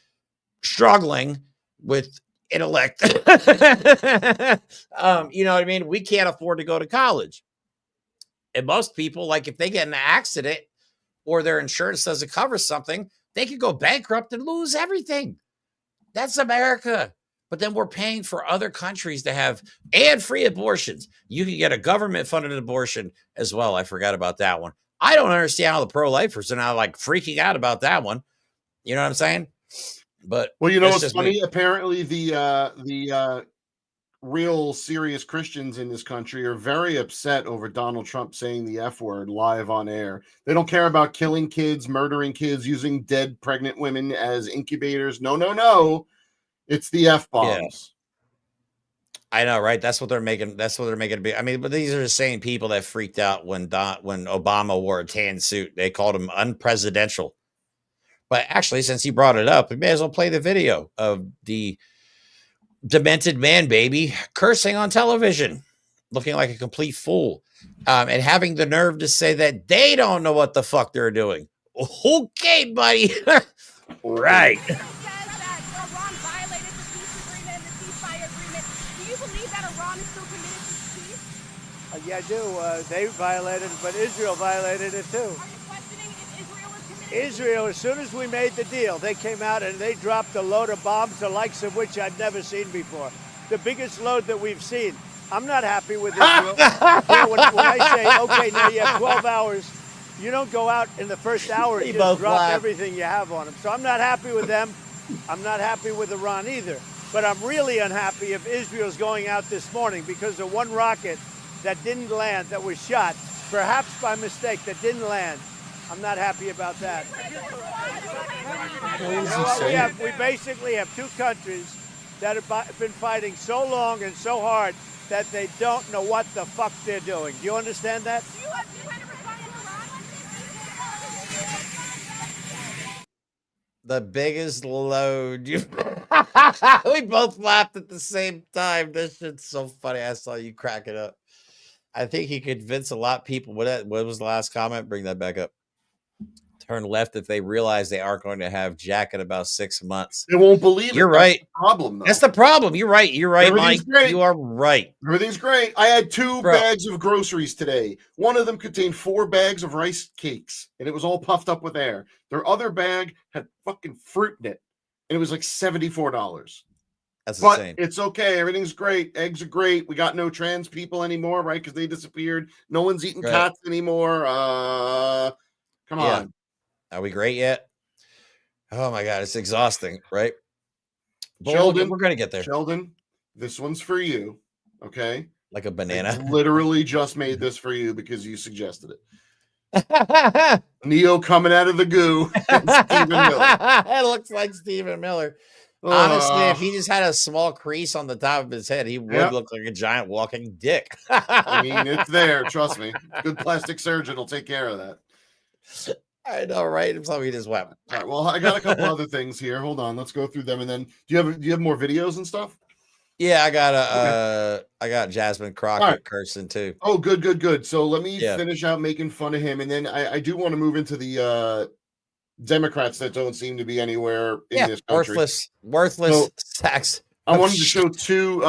struggling with intellect. You know what I mean? We can't afford to go to college. And most people, like if they get in an accident or their insurance doesn't cover something, they could go bankrupt and lose everything. That's America. But then we're paying for other countries to have and free abortions. You can get a government funded abortion as well. I forgot about that one. I don't understand how the pro-lifers are now like freaking out about that one. You know what I'm saying? But Well, you know that's what's just funny? me. Apparently, the real serious Christians in this country are very upset over Donald Trump saying the F word live on air. They don't care about killing kids, murdering kids, using dead pregnant women as incubators. No. It's the F bombs. I know, right? That's what they're making. That's what they're making it be. I mean, but these are the same people that freaked out when Obama wore a tan suit. They called him unpresidential. But actually, since you brought it up, we may as well play the video of the demented man baby cursing on television, looking like a complete fool, and having the nerve to say that they don't know what the fuck they're doing. Okay, buddy. Right. Says that Iran violated the peace agreement, the ceasefire agreement. Do you believe that Iran is still committed to peace? Yeah, I do. They violated it, but Israel violated it too. Are you questioning if Israel is committed? Israel, as soon as we made the deal, they came out and they dropped a load of bombs, the likes of which I'd never seen before. The biggest load that we've seen. I'm not happy with Israel. when I say, okay, now you have 12 hours, you don't go out in the first hour and just drop everything you have on them. So I'm not happy with them. I'm not happy with Iran either. But I'm really unhappy if Israel's going out this morning because of one rocket that didn't land, that was shot, perhaps by mistake, that didn't land. I'm not happy about that. We basically have two countries that have been fighting so long and so hard that they don't know what the fuck they're doing. Do you understand that? Do you have to respond to Iran? The biggest load. We both laughed at the same time. This shit's so funny. I saw you crack it up. I think he convinced a lot of people. What was the last comment? Bring that back up. Turn left if they realize they aren't going to have Jack in about 6 months. They won't believe it. You're right. That's the problem, though. That's the problem. You're right. You're right, Mike. Everything's great. You are right. Everything's great. I had two Bro. bags of groceries today. One of them contained 4 bags of rice cakes, and it was all puffed up with air. Their other bag had fucking fruit in it, and it was like $74. That's But insane. it's okay. Everything's great. Eggs are great. We got no trans people anymore, right? Because they disappeared. No one's eating Right. cats anymore. Come Yeah. on. Are we great yet? Oh my God, it's exhausting, right? But Sheldon, we're gonna get there. Sheldon, this one's for you. Okay. Like a I banana. literally just made this for you because you suggested it. Neo coming out of the goo. And Stephen Miller. It looks like Stephen Miller. Honestly, if Uh, he just had a small crease on the top of his head, he would Yep. look like a giant walking dick. I mean, it's there. Trust me. Good plastic surgeon will take care of that. I know, right? It's like he just went. All right. Well, I got a couple other things here. Hold on. Let's go through them. And then do you have more videos and stuff? Yeah, I got Jasmine Crockett right. cursing too. Oh, good. So let me Yeah. finish out making fun of him. And then I do want to move into the Democrats that don't seem to be anywhere in Yeah, this country. worthless So- sacks I wanted to show two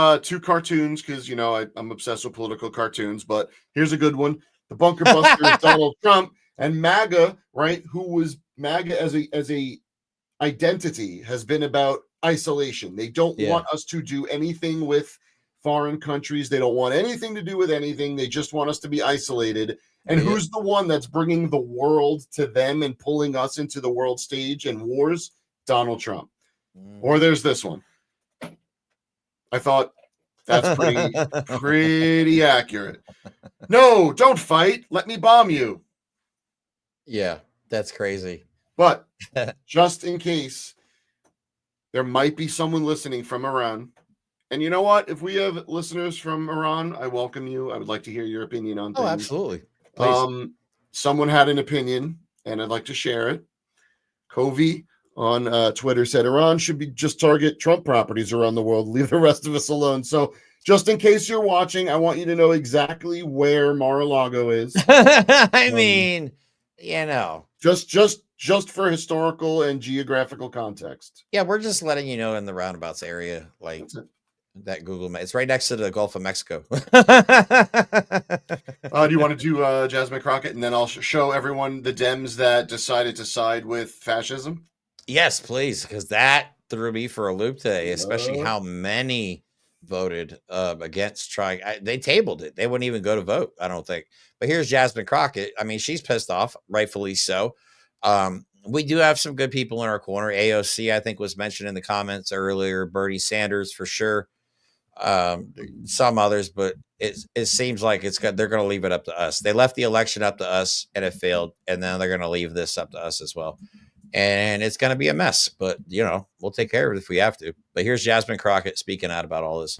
cartoons because I'm obsessed with political cartoons. But here's a good one: the Bunker Buster is Donald Trump, and MAGA, right? Who was MAGA as a identity has been about isolation. They don't want us to do anything with foreign countries. They don't want anything to do with anything. They just want us to be isolated. And who's the one that's bringing the world to them and pulling us into the world stage and wars? Donald Trump. Or there's this one. I thought that's pretty accurate. No, don't fight. Let me bomb you. Yeah, that's crazy. But just in case, there might be someone listening from Iran. And you know what? If we have listeners from Iran, I welcome you. I would like to hear your opinion on things. Oh, absolutely. Please. Someone had an opinion, and I'd like to share it. Covey on Twitter said Iran should be just target Trump properties around the world, leave the rest of us alone. So just in case you're watching, I want you to know exactly where Mar-a-Lago is. I mean, just for historical and geographical context. Yeah, we're just letting you know in the roundabouts area, like that Google Map. It's right next to the Gulf of Mexico. Do you want to do Jasmine Crockett, and then I'll show everyone the Dems that decided to side with fascism? Yes, please, because that threw me for a loop today, especially how many voted against trying. They tabled it. They wouldn't even go to vote, I don't think. But here's Jasmine Crockett. I mean, she's pissed off, rightfully so. We do have some good people in our corner. AOC, I think, was mentioned in the comments earlier. Bernie Sanders, for sure. Some others, but it seems like they're going to leave it up to us. They left the election up to us, and it failed, and now they're going to leave this up to us as well. And it's going to be a mess, but we'll take care of it if we have to. But here's Jasmine Crockett speaking out about all this.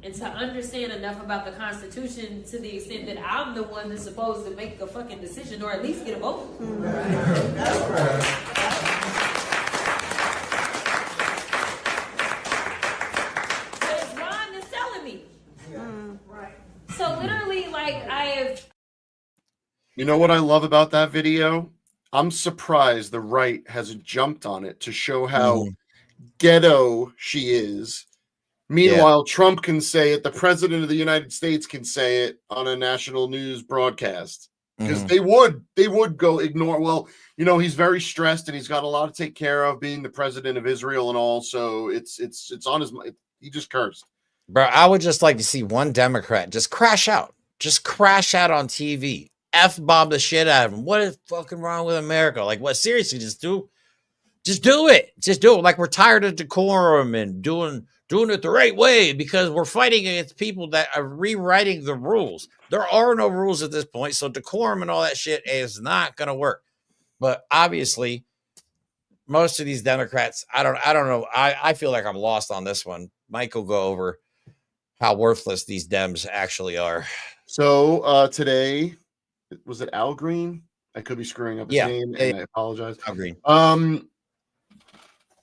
And to understand enough about the Constitution to the extent that I'm the one that's supposed to make a fucking decision or at least get a vote. Because Ron is telling me. Right. So literally, I have... You know what I love about that video? I'm surprised the right hasn't jumped on it to show how ghetto she is. Meanwhile, Trump can say it. The president of the United States can say it on a national news broadcast because they would go ignore. Well, he's very stressed and he's got a lot to take care of being the president of Israel and all. So it's on his mind. He just cursed. Bro, I would just like to see one Democrat just crash out on TV. F-bomb the shit out of him. What is fucking wrong with America? Like, what? Seriously, just do it. Just do it. Like, we're tired of decorum and doing it the right way because we're fighting against people that are rewriting the rules. There are no rules at this point, so decorum and all that shit is not going to work. But obviously, most of these Democrats, I don't know. I feel like I'm lost on this one. Mike will go over how worthless these Dems actually are. So today, was it Al Green? I could be screwing up his name, and I apologize. Al Green.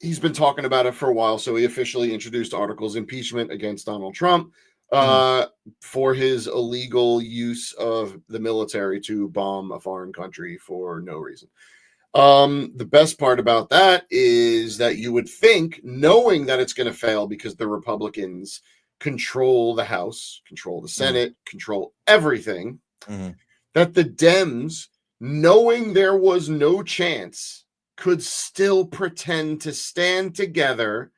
He's been talking about it for a while, so he officially introduced articles impeachment against Donald Trump for his illegal use of the military to bomb a foreign country for no reason. The best part about that is that you would think, knowing that it's going to fail because the Republicans control the House, control the Senate, control everything, that the Dems, knowing there was no chance, could still pretend to stand together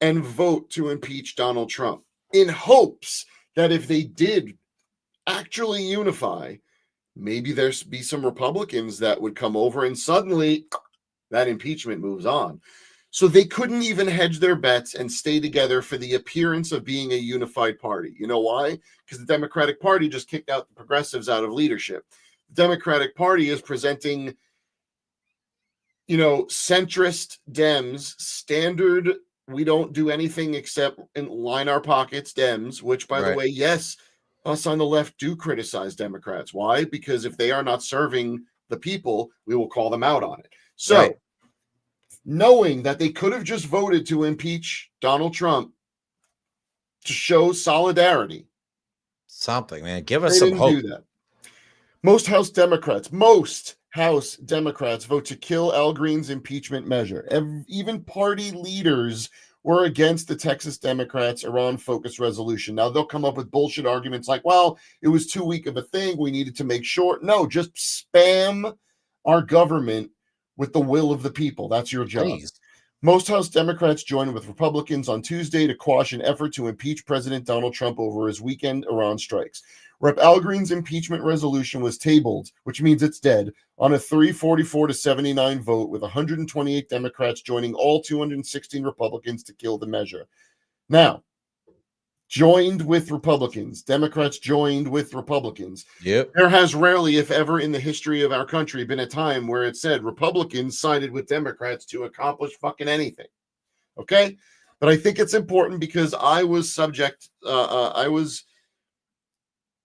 and vote to impeach Donald Trump in hopes that if they did actually unify, maybe there'd be some Republicans that would come over and suddenly that impeachment moves on. So they couldn't even hedge their bets and stay together for the appearance of being a unified party. You know why? Because the Democratic Party just kicked out the progressives out of leadership. The Democratic Party is presenting, centrist Dems, standard, we don't do anything except line our pockets Dems, which, by the way, yes, us on the left do criticize Democrats. Why? Because if they are not serving the people, we will call them out on it. So, knowing that they could have just voted to impeach Donald Trump to show solidarity. Something, man. Give us some hope. Do that. Most House Democrats vote to kill Al Green's impeachment measure. Even party leaders were against the Texas Democrats' Iran-focused resolution. Now, they'll come up with bullshit arguments like, well, it was too weak of a thing. We needed to make sure. No, just spam our government with the will of the people. That's your job. Please. Most House Democrats joined with Republicans on Tuesday to quash an effort to impeach President Donald Trump over his weekend Iran strikes. Rep. Al Green's impeachment resolution was tabled, which means it's dead, on a 344 to 79 vote, with 128 Democrats joining all 216 Republicans to kill the measure. Now, joined with Republicans, Democrats joined with Republicans. Yep. There has rarely, if ever, in the history of our country been a time where it said Republicans sided with Democrats to accomplish fucking anything. Okay? But I think it's important because I was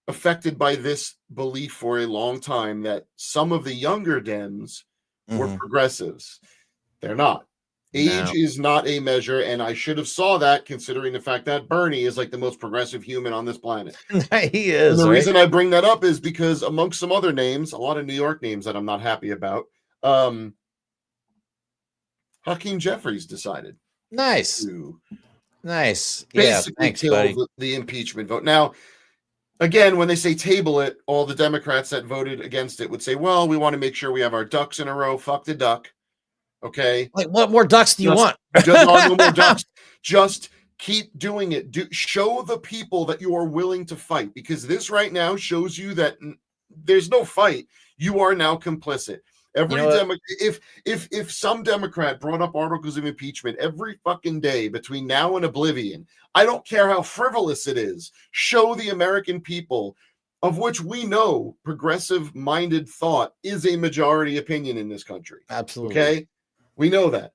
affected by this belief for a long time that some of the younger Dems were progressives. They're not. Age is not a measure, and I should have saw that considering the fact that Bernie is like the most progressive human on this planet. He is. And the reason I bring that up is because amongst some other names, a lot of New York names that I'm not happy about, Hakeem Jeffries decided Nice. to Basically thanks, kill buddy. the impeachment vote. Now, again, when they say table it, all the Democrats that voted against it would say, well, we want to make sure we have our ducks in a row. Fuck the duck. Okay. Like, what more ducks do you want? No more ducks. Just keep doing it. Show the people that you are willing to fight, because this right now shows you that there's no fight. You are now complicit. If some Democrat brought up articles of impeachment every fucking day between now and oblivion, I don't care how frivolous it is, show the American people, of which we know progressive-minded thought is a majority opinion in this country. Absolutely. Okay? We know that.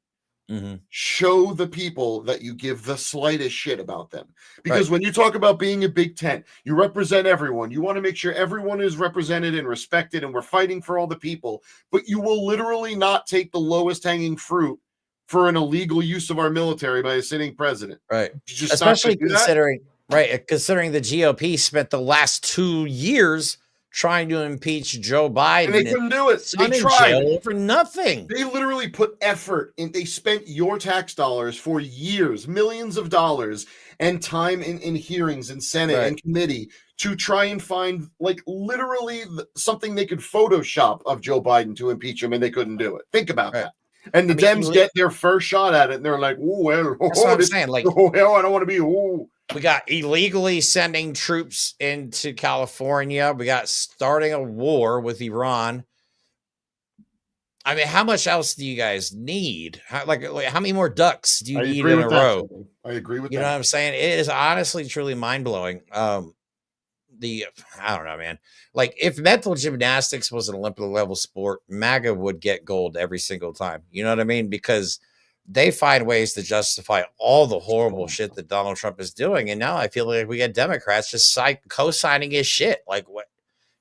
Mm-hmm. Show the people that you give the slightest shit about them. Because when you talk about being a big tent, you represent everyone. You want to make sure everyone is represented and respected, and we're fighting for all the people. But you will literally not take the lowest hanging fruit for an illegal use of our military by a sitting president. Right. Just especially considering the GOP spent the last 2 years trying to impeach Joe Biden. And they couldn't do it. They tried for nothing. They literally put effort in. They spent your tax dollars for years, millions of dollars, and time in hearings in Senate and committee to try and find, like, literally something they could Photoshop of Joe Biden to impeach him, and they couldn't do it. Think about that. And the Dems get their first shot at it, and they're like, "Oh, well, that's what I'm saying. Like, oh hell, I don't want to be." Oh. We got illegally sending troops into California. We got starting a war with Iran. I mean, how much else do you guys need? How many more ducks do you need in a row? I agree with that. You know what I'm saying? It is honestly, truly mind-blowing. I don't know, man. Like, if mental gymnastics was an Olympic level sport, MAGA would get gold every single time. You know what I mean? Because they find ways to justify all the horrible shit that Donald Trump is doing. And now I feel like we get Democrats just co-signing his shit. Like, what?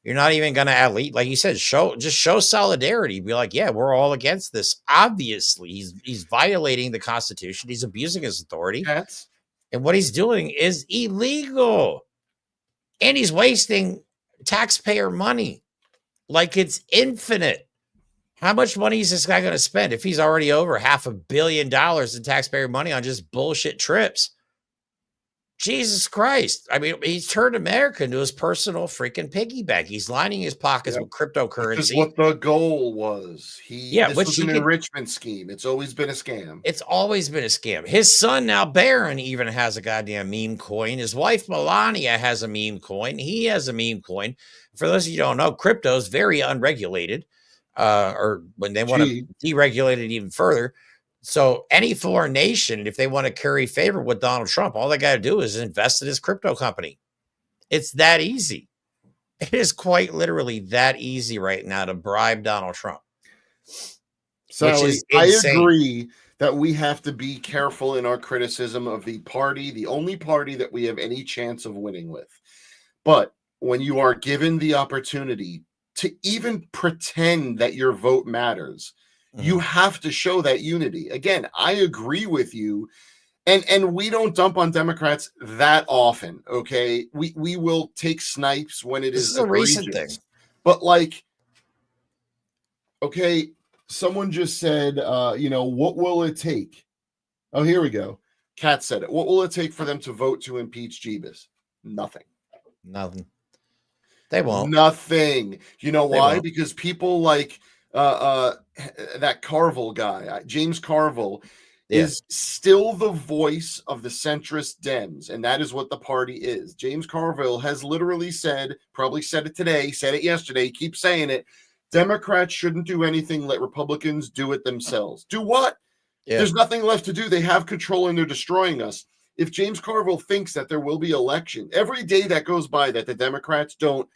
You're not even going to, at least, like you said, show solidarity. Be like, yeah, we're all against this. Obviously, he's violating the Constitution. He's abusing his authority. And what he's doing is illegal. And he's wasting taxpayer money. Like, it's infinite. How much money is this guy going to spend if he's already over $500 million in taxpayer money on just bullshit trips? Jesus Christ. I mean, he's turned America into his personal freaking piggy bank. He's lining his pockets with cryptocurrency. This is what the goal was. This was an enrichment scheme. It's always been a scam. It's always been a scam. His son, now Barron, even has a goddamn meme coin. His wife, Melania, has a meme coin. He has a meme coin. For those of you who don't know, crypto is very unregulated. Or when they want to deregulate it even further. So any foreign nation, if they want to curry favor with Donald Trump, all they got to do is invest in his crypto company. It's that easy. It is quite literally that easy right now to bribe Donald Trump. Sally, I agree that we have to be careful in our criticism of the party, the only party that we have any chance of winning with. But when you are given the opportunity to even pretend that your vote matters, you have to show that unity. Again, I agree with you. And we don't dump on Democrats that often, okay? We will take snipes when it is a recent thing. But, like, okay, someone just said, what will it take? Oh, here we go. Kat said it. What will it take for them to vote to impeach Jeebus? Nothing. Nothing. They won't. Nothing. You know They why? won't. Because people like that Carville guy, James Carville, is still the voice of the centrist Dems, and that is what the party is. James Carville has literally said, probably said it today, said it yesterday, keep saying it. Democrats shouldn't do anything. Let Republicans do it themselves. Do what? Yeah. There's nothing left to do. They have control and they're destroying us. If James Carville thinks that there will be election, every day that goes by that the Democrats don't,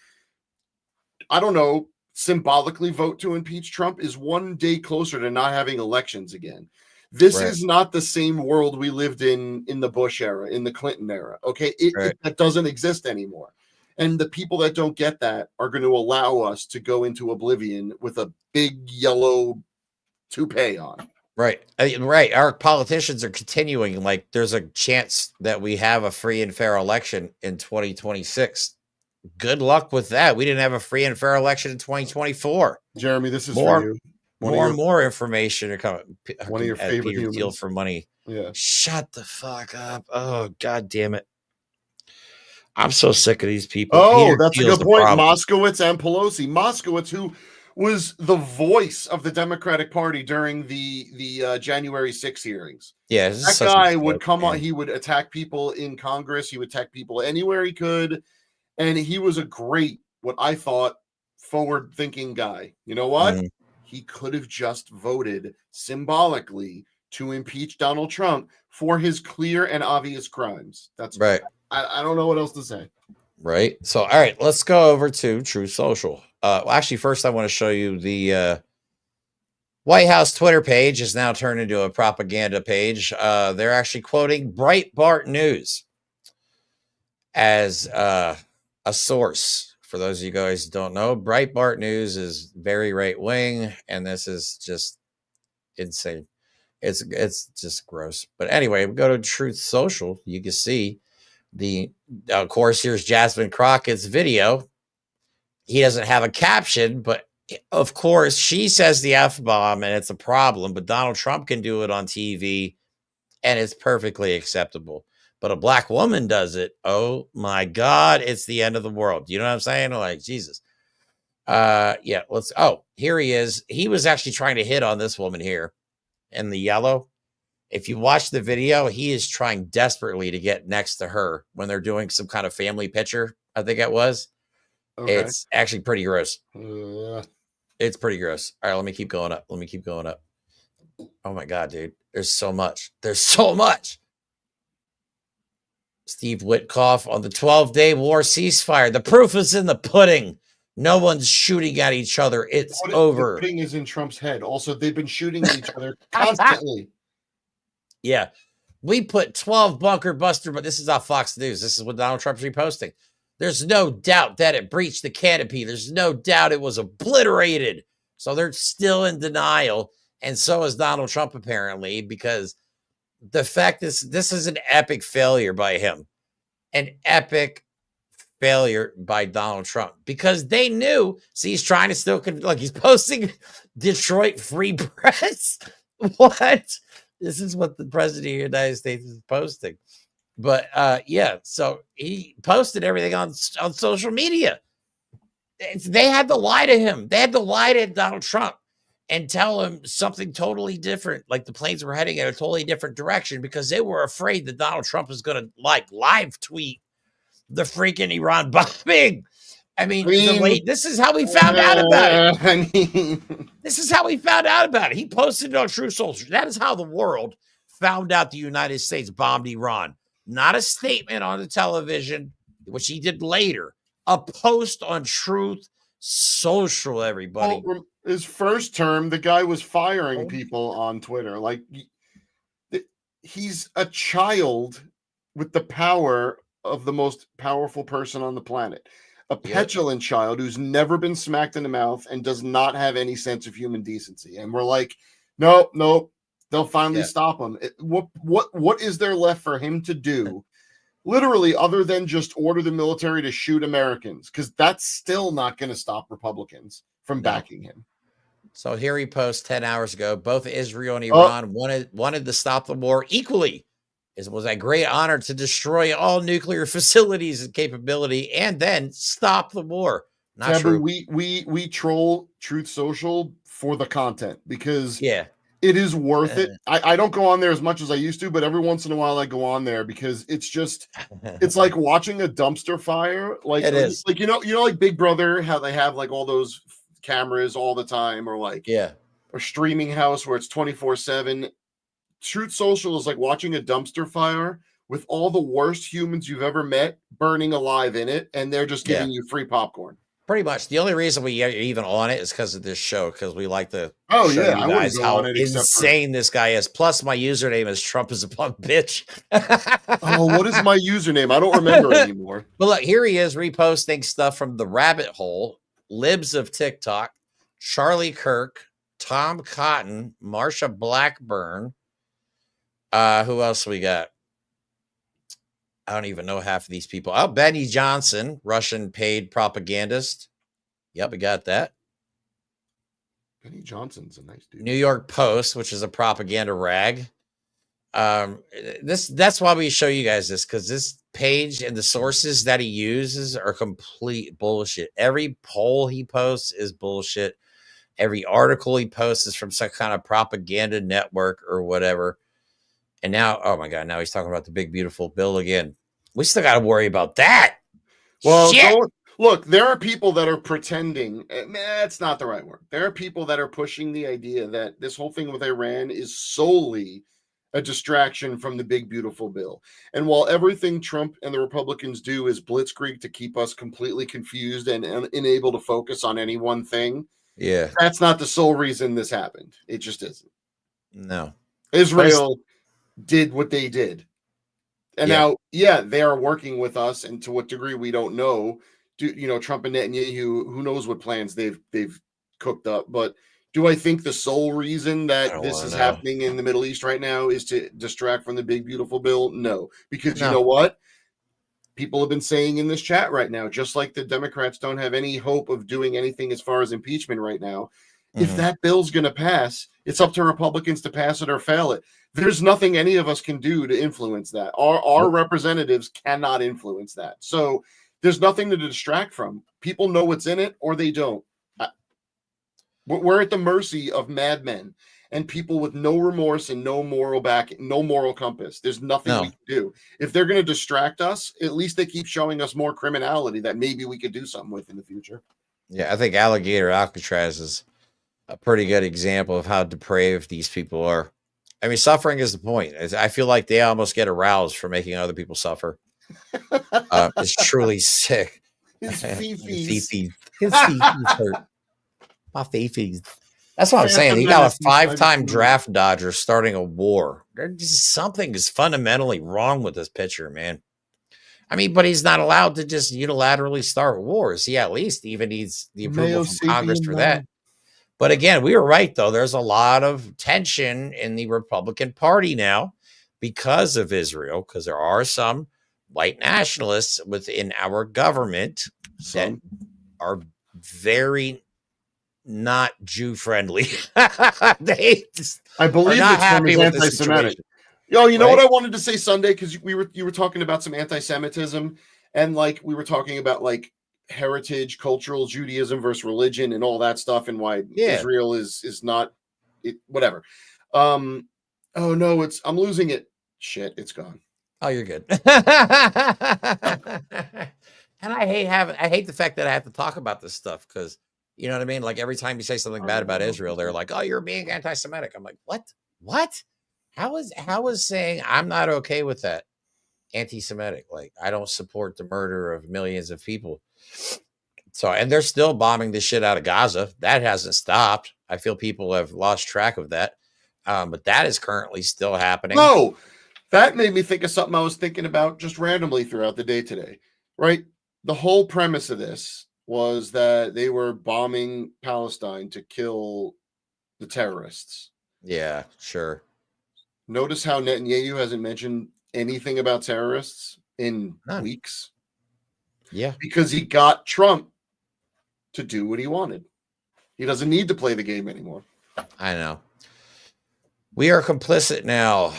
I don't know, symbolically vote to impeach Trump is one day closer to not having elections again. This is not the same world we lived in the Bush era, in the Clinton era. Okay, that doesn't exist anymore. And the people that don't get that are going to allow us to go into oblivion with a big yellow toupee on. Right. Right. Our politicians are continuing. Like, there's a chance that we have a free and fair election in 2026. Good luck with that. We didn't have a free and fair election in 2024. Jeremy, this is more, for you. More information are coming. One of your favorite Peter humans. Thiel for money. Yeah. Shut the fuck up. Oh, God damn it. I'm so sick of these people. Oh, Peter that's Thiel's a good the point. problem. Moskowitz and Pelosi. Moskowitz, who was the voice of the Democratic Party during the January 6 hearings. Yeah, this is that such a guy would joke, come on. man. He would attack people in Congress. He would attack people anywhere he could, and he was a great, what I thought, forward-thinking guy. You know what? Mhm. He could have just voted symbolically to impeach Donald Trump for his clear and obvious crimes. That's Right. I don't know what else to say. Right. So, all right, let's go over to Truth Social. Well, actually, first I want to show you the White House Twitter page is now turned into a propaganda page. They're actually quoting Breitbart News as a source. For those of you guys who don't know, Breitbart News is very right wing, and this is just insane. It's just gross. But anyway, we go to Truth Social. You can see of course, here's Jasmine Crockett's video. He doesn't have a caption, but of course, she says the F-bomb and it's a problem, but Donald Trump can do it on TV and it's perfectly acceptable. But a black woman does it. Oh my God, it's the end of the world. You know what I'm saying? Like, Jesus. Yeah, here he is. He was actually trying to hit on this woman here in the yellow. If you watch the video, he is trying desperately to get next to her when they're doing some kind of family picture. I think it was. Okay. It's actually pretty gross. Uh, It's pretty gross. All right, let me keep going up. Oh my God, dude. There's so much. Steve Witkoff on the 12-day war ceasefire. The proof is in the pudding. No one's shooting at each other. It's over. The pudding is in Trump's head. Also, they've been shooting at each other constantly. Yeah. We put 12 bunker buster, but this is on Fox News. This is what Donald Trump's reposting. There's no doubt that it breached the canopy. There's no doubt it was obliterated. So they're still in denial. And so is Donald Trump, apparently, because the fact is, this is an epic failure by him. An epic failure by Donald Trump, because they knew. See, he's trying to still, look, he's posting Detroit Free Press. What? This is what the president of the United States is posting. But yeah, so he posted everything on social media. They had to lie to him. They had to lie to Donald Trump and tell him something totally different. Like the planes were heading in a totally different direction because they were afraid that Donald Trump was going to live tweet the freaking Iran bombing. I mean, this is how we found out about it. This is how we found out about it. He posted it on Truth Social. That is how the world found out the United States bombed Iran. Not a statement on the television, which he did later. A post on Truth Social, everybody. Well, his first term, the guy was firing people on Twitter. Like, he's a child with the power of the most powerful person on the planet. A petulant child who's never been smacked in the mouth and does not have any sense of human decency. And we're like, nope, they'll finally stop him. What is there left for him to do, literally, other than just order the military to shoot Americans? Because that's still not going to stop Republicans from backing him. So here he posts 10 hours ago, both Israel and Iran wanted to stop the war equally. It was a great honor to destroy all nuclear facilities and capability and then stop the war. Not Taboo, true. we troll Truth Social for the content because Yeah. it is worth it. I don't go on there as much as I used to, but every once in a while I go on there because it's just it's like watching a dumpster fire. Like It is. like like Big Brother, how they have like all those cameras all the time, or like Yeah. a streaming house where it's 24/7. Truth Social is like watching a dumpster fire with all the worst humans you've ever met burning alive in it, and they're just giving you free popcorn. Pretty much. The only reason we are even on it is because of this show, because we like to Oh show yeah, you I wouldn't guys go how on it except for insane this guy is. Plus, my username is Trump is a punk bitch. oh, what is my username? I don't remember anymore. But look, here he is reposting stuff from the rabbit hole, libs of TikTok, Charlie Kirk, Tom Cotton, Marsha Blackburn. Who else we got? I don't even know half of these people. Oh, Benny Johnson, Russian paid propagandist. Yep, we got that. Benny Johnson's a nice dude. New York Post, which is a propaganda rag. That's why we show you guys this, because this page and the sources that he uses are complete bullshit. Every poll he posts is bullshit. Every article he posts is from some kind of propaganda network or whatever. And now, oh my God, now he's talking about the big, beautiful bill again. We still got to worry about that. Well, Shit. look, there are people that are pretending. That's not the right word. There are people that are pushing the idea that this whole thing with Iran is solely a distraction from the big, beautiful bill. And while everything Trump and the Republicans do is blitzkrieg to keep us completely confused and unable to focus on any one thing, Yeah. that's not the sole reason this happened. It just isn't. No. Israel did what they did. And Yeah. now, yeah, they are working with us, and to what degree we don't know. Trump and Netanyahu, who knows what plans they've cooked up. But do I think the sole reason that this is happening in the Middle East right now is to distract from the big, beautiful bill? No. Because you know what? People have been saying in this chat right now, just like the Democrats don't have any hope of doing anything as far as impeachment right now. If that bill's going to pass, it's up to Republicans to pass it or fail it. There's nothing any of us can do to influence that. Our representatives cannot influence that. So there's nothing to distract from. People know what's in it or they don't. We're at the mercy of madmen and people with no remorse and no moral no moral compass. There's nothing we can do. If they're going to distract us, at least they keep showing us more criminality that maybe we could do something with in the future. Yeah, I think Alligator Alcatraz is a pretty good example of how depraved these people are. I mean, suffering is the point. I feel like they almost get aroused for making other people suffer. It's truly sick. His fifis. His fifis hurt. My fifis. That's what I'm saying. You got a 5-time draft dodger starting a war. Something is fundamentally wrong with this pitcher, man. I mean, but he's not allowed to just unilaterally start wars. He at least even needs the approval from Congress for that. But again, we were right, though. There's a lot of tension in the Republican Party now because of Israel, because there are some white nationalists within our government that are very not Jew friendly. I believe not it's happy with the anti-Semitic. situation. You know what I wanted to say Sunday, because you were talking about some anti-Semitism, and like we were talking about like heritage, cultural Judaism versus religion, and all that stuff, and why Israel is not whatever. Oh no, I'm losing it. Shit, it's gone. Oh, you're good. And I hate the fact that I have to talk about this stuff, because you know what I mean? Like every time you say something bad about Israel, they're like, oh, you're being anti-Semitic. I'm like, what? How is saying I'm not okay with that anti-Semitic? Like, I don't support the murder of millions of people. So, and they're still bombing the shit out of Gaza. That hasn't stopped. I feel people have lost track of that. But that is currently still happening. No, that made me think of something I was thinking about just randomly throughout the day today, right? The whole premise of this was that they were bombing Palestine to kill the terrorists. Yeah, sure. Notice how Netanyahu hasn't mentioned anything about terrorists in weeks. Yeah. Because he got Trump to do what he wanted. He doesn't need to play the game anymore. I know. We are complicit now.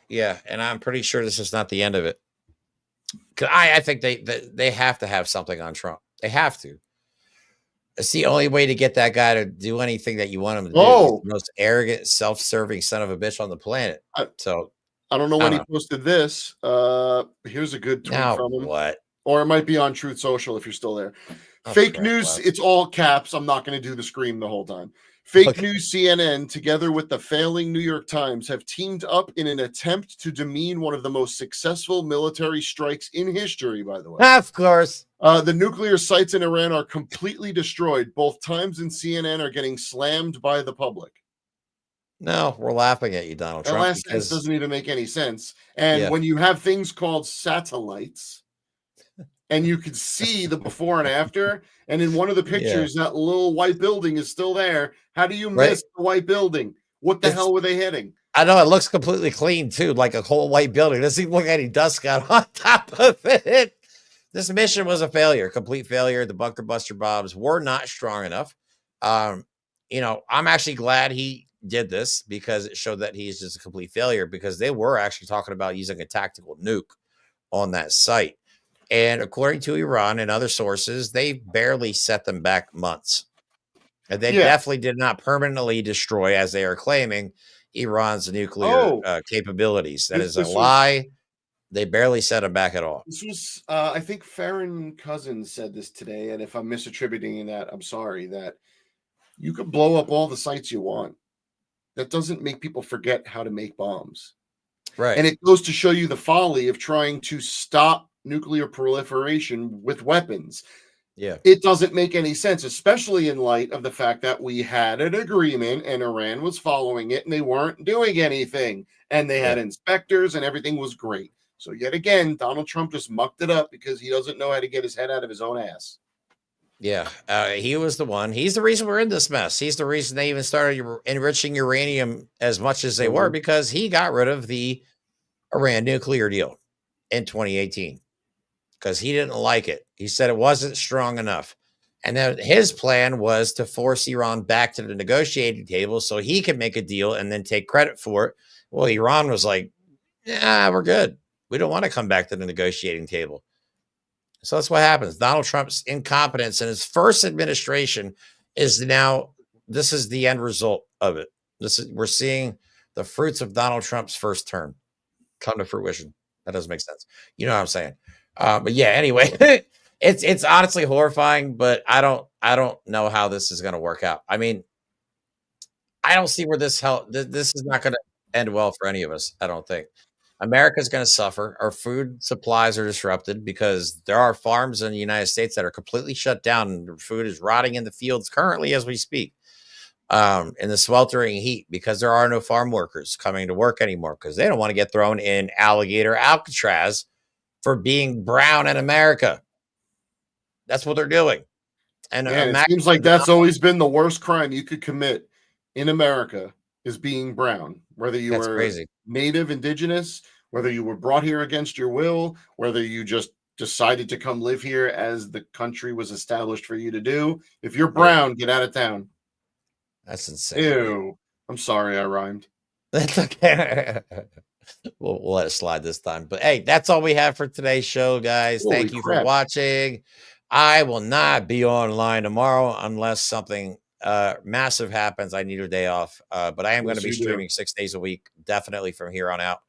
Yeah, and I'm pretty sure this is not the end of it. 'Cause I think they have to have something on Trump. They have to. It's the only way to get that guy to do anything that you want him to do. He's Oh, the most arrogant, self-serving son of a bitch on the planet. I, So I don't know I when don't he know. posted this. Here's a good tweet Now from him. what? Or it might be on Truth Social if you're still there. Oh, Fake crap, news, Wes. it's all caps. I'm not going to do the scream the whole time. Fake Okay. news CNN, together with the failing New York Times, have teamed up in an attempt to demean one of the most successful military strikes in history, by the way. Of course. The nuclear sites in Iran are completely destroyed. Both Times and CNN are getting slammed by the public. No, we're laughing at you, Donald That Trump. last sentence Because doesn't even make any sense. And Yeah. when you have things called satellites, and you could see the before and after, and in one of the pictures, that little white building is still there. How do you Right. miss the white building? What the It's- hell were they hitting? I know it looks completely clean too, like a whole white building. Doesn't even look like any dust got on top of it. This mission was a failure, complete failure. The bunker buster bombs were not strong enough. You know, I'm actually glad he did this because it showed that he's just a complete failure, because they were actually talking about using a tactical nuke on that site. And according to Iran and other sources, they barely set them back months. And they Yeah. definitely did not permanently destroy, as they are claiming, Iran's nuclear capabilities. That is a This was- lie. They barely set them back at all. This was, I think Farron Cousins said this today, and if I'm misattributing that, I'm sorry, that you could blow up all the sites you want. That doesn't make people forget how to make bombs. Right. And it goes to show you the folly of trying to stop nuclear proliferation with weapons. Yeah. It doesn't make any sense, especially in light of the fact that we had an agreement and Iran was following it and they weren't doing anything. And they had inspectors and everything was great. So yet again, Donald Trump just mucked it up because he doesn't know how to get his head out of his own ass. Yeah. He was the one. He's the reason we're in this mess. He's the reason they even started enriching uranium as much as they were, because he got rid of the Iran nuclear deal in 2018 because he didn't like it. He said it wasn't strong enough. And then his plan was to force Iran back to the negotiating table so he could make a deal and then take credit for it. Well, Iran was like, yeah, we're good. We don't want to come back to the negotiating table. So that's what happens. Donald Trump's incompetence in his first administration is now, this is the end result of it. We're seeing the fruits of Donald Trump's first term come to fruition. That doesn't make sense. You know what I'm saying? But yeah, anyway, it's honestly horrifying, but I don't know how this is going to work out. I mean, I don't see where this is not going to end well for any of us. I don't think. America's going to suffer. Our food supplies are disrupted because there are farms in the United States that are completely shut down and food is rotting in the fields currently as we speak. In the sweltering heat, because there are no farm workers coming to work anymore because they don't want to get thrown in alligator Alcatraz for being brown in America. That's what they're doing. And it seems like that's always been the worst crime you could commit in America, is being brown, whether you were crazy. native, indigenous, whether you were brought here against your will, whether you just decided to come live here as the country was established for you to do. If you're brown, get out of town. That's insane. Ew. I'm sorry I rhymed. That's okay. We'll let it slide this time. But hey, that's all we have for today's show, guys. Holy Thank you crap. for watching. I will not be online tomorrow unless something massive happens. I need a day off. But I am going to be Yes, you do. streaming 6 days a week, definitely from here on out.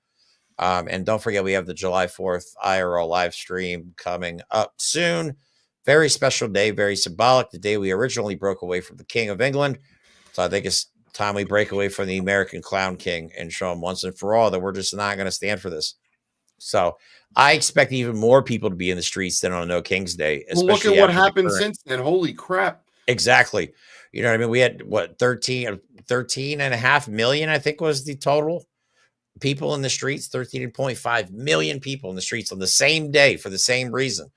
And don't forget, we have the July 4th IRL live stream coming up soon. Very special day, very symbolic. The day we originally broke away from the King of England. So I think it's time we break away from the American Clown King and show him once and for all that we're just not going to stand for this. So I expect even more people to be in the streets than on No King's Day. Well, look at especially what after the happened current- since then. Holy crap. Exactly. You know what I mean? We had what, 13.5 million, I think was the total people in the streets, 13.5 million people in the streets on the same day for the same reason.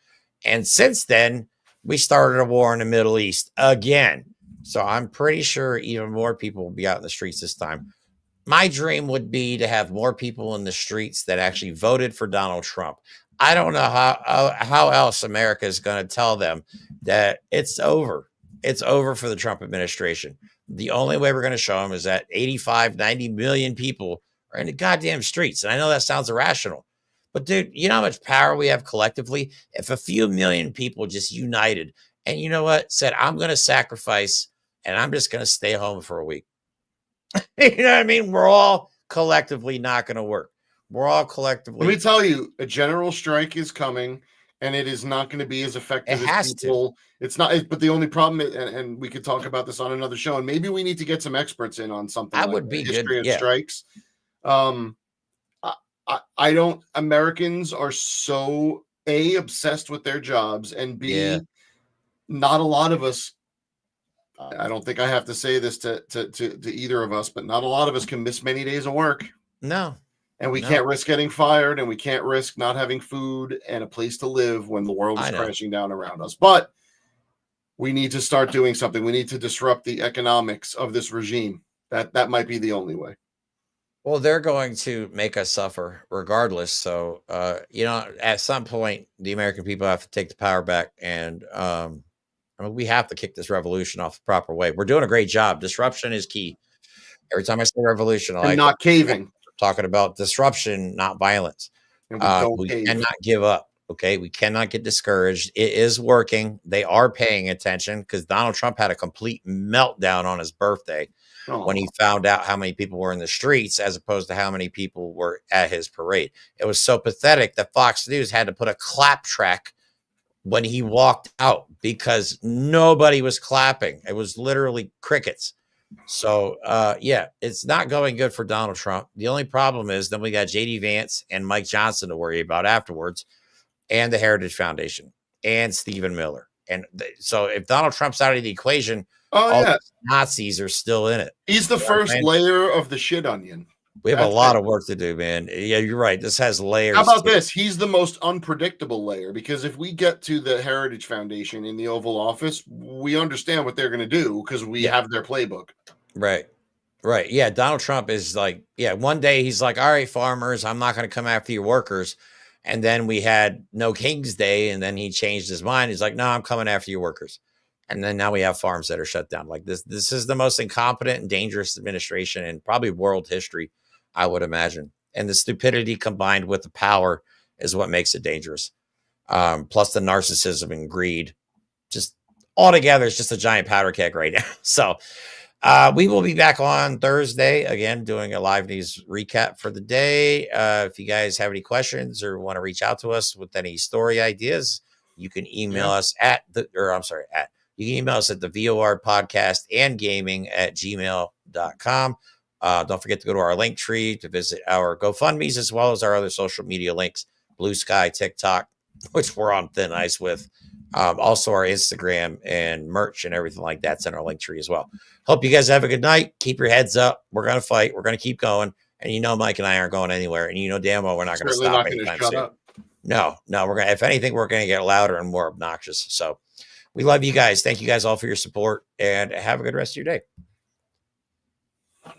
And since then, we started a war in the Middle East again. So I'm pretty sure even more people will be out in the streets this time. My dream would be to have more people in the streets that actually voted for Donald Trump. I don't know how else America is going to tell them that it's over. It's over for the Trump administration. The only way we're going to show them is that 85, 90 million people are in the goddamn streets. And I know that sounds irrational, but dude, you know how much power we have collectively? If a few million people just united and you know what, said, I'm going to sacrifice and I'm just going to stay home for a week. You know what I mean? We're all collectively not going to work. We're all collectively. Let me tell you, a general strike is coming, and it is not going to be as effective as people. It's not, but the only problem, and we could talk about this on another show, and maybe we need to get some experts in on something. That like would be history good. of strikes. I don't. Americans are so obsessed with their jobs, and B, not a lot of us. I don't think I have to say this to either of us, but not a lot of us can miss many days of work. No. And we can't risk getting fired, and we can't risk not having food and a place to live when the world is crashing down around us. But we need to start doing something. We need to disrupt the economics of this regime. That might be the only way. Well, they're going to make us suffer regardless. So, at some point, the American people have to take the power back. And we have to kick this revolution off the proper way. We're doing a great job. Disruption is key. Every time I say revolution, I like not caving. Talking about disruption, not violence. We cannot give up. Okay. We cannot get discouraged. It is working. They are paying attention because Donald Trump had a complete meltdown on his birthday when he found out how many people were in the streets as opposed to how many people were at his parade. It was so pathetic that Fox News had to put a clap track when he walked out because nobody was clapping. It was literally crickets. So, it's not going good for Donald Trump. The only problem is then we got JD Vance and Mike Johnson to worry about afterwards, and the Heritage Foundation and Stephen Miller. And so if Donald Trump's out of the equation, all the Nazis are still in it. He's the first layer of the shit onion. We have a lot of work to do, man. Yeah, you're right. This has layers. How about this? He's the most unpredictable layer because if we get to the Heritage Foundation in the Oval Office, we understand what they're going to do because we have their playbook. Right. Yeah. Donald Trump is like, one day he's like, all right, farmers, I'm not going to come after your workers. And then we had No King's Day, and then he changed his mind. He's like, no, I'm coming after your workers. And then now we have farms that are shut down. Like this is the most incompetent and dangerous administration in probably world history, I would imagine. And the stupidity combined with the power is what makes it dangerous. Plus the narcissism and greed, just all together, it's just a giant powder keg right now. So we will be back on Thursday again, doing a live news recap for the day. If you guys have any questions or want to reach out to us with any story ideas, you can email us you can email us at the VOR podcast and gaming at gmail.com. Don't forget to go to our link tree to visit our GoFundMe's as well as our other social media links, Blue Sky, TikTok, which we're on thin ice with. Also our Instagram and merch and everything like that's in our link tree as well. Hope you guys have a good night. Keep your heads up. We're going to fight. We're going to keep going. And Mike and I aren't going anywhere. And damn well we're not going to stop anytime soon. No, we're going to, if anything, we're going to get louder and more obnoxious. So we love you guys. Thank you guys all for your support and have a good rest of your day.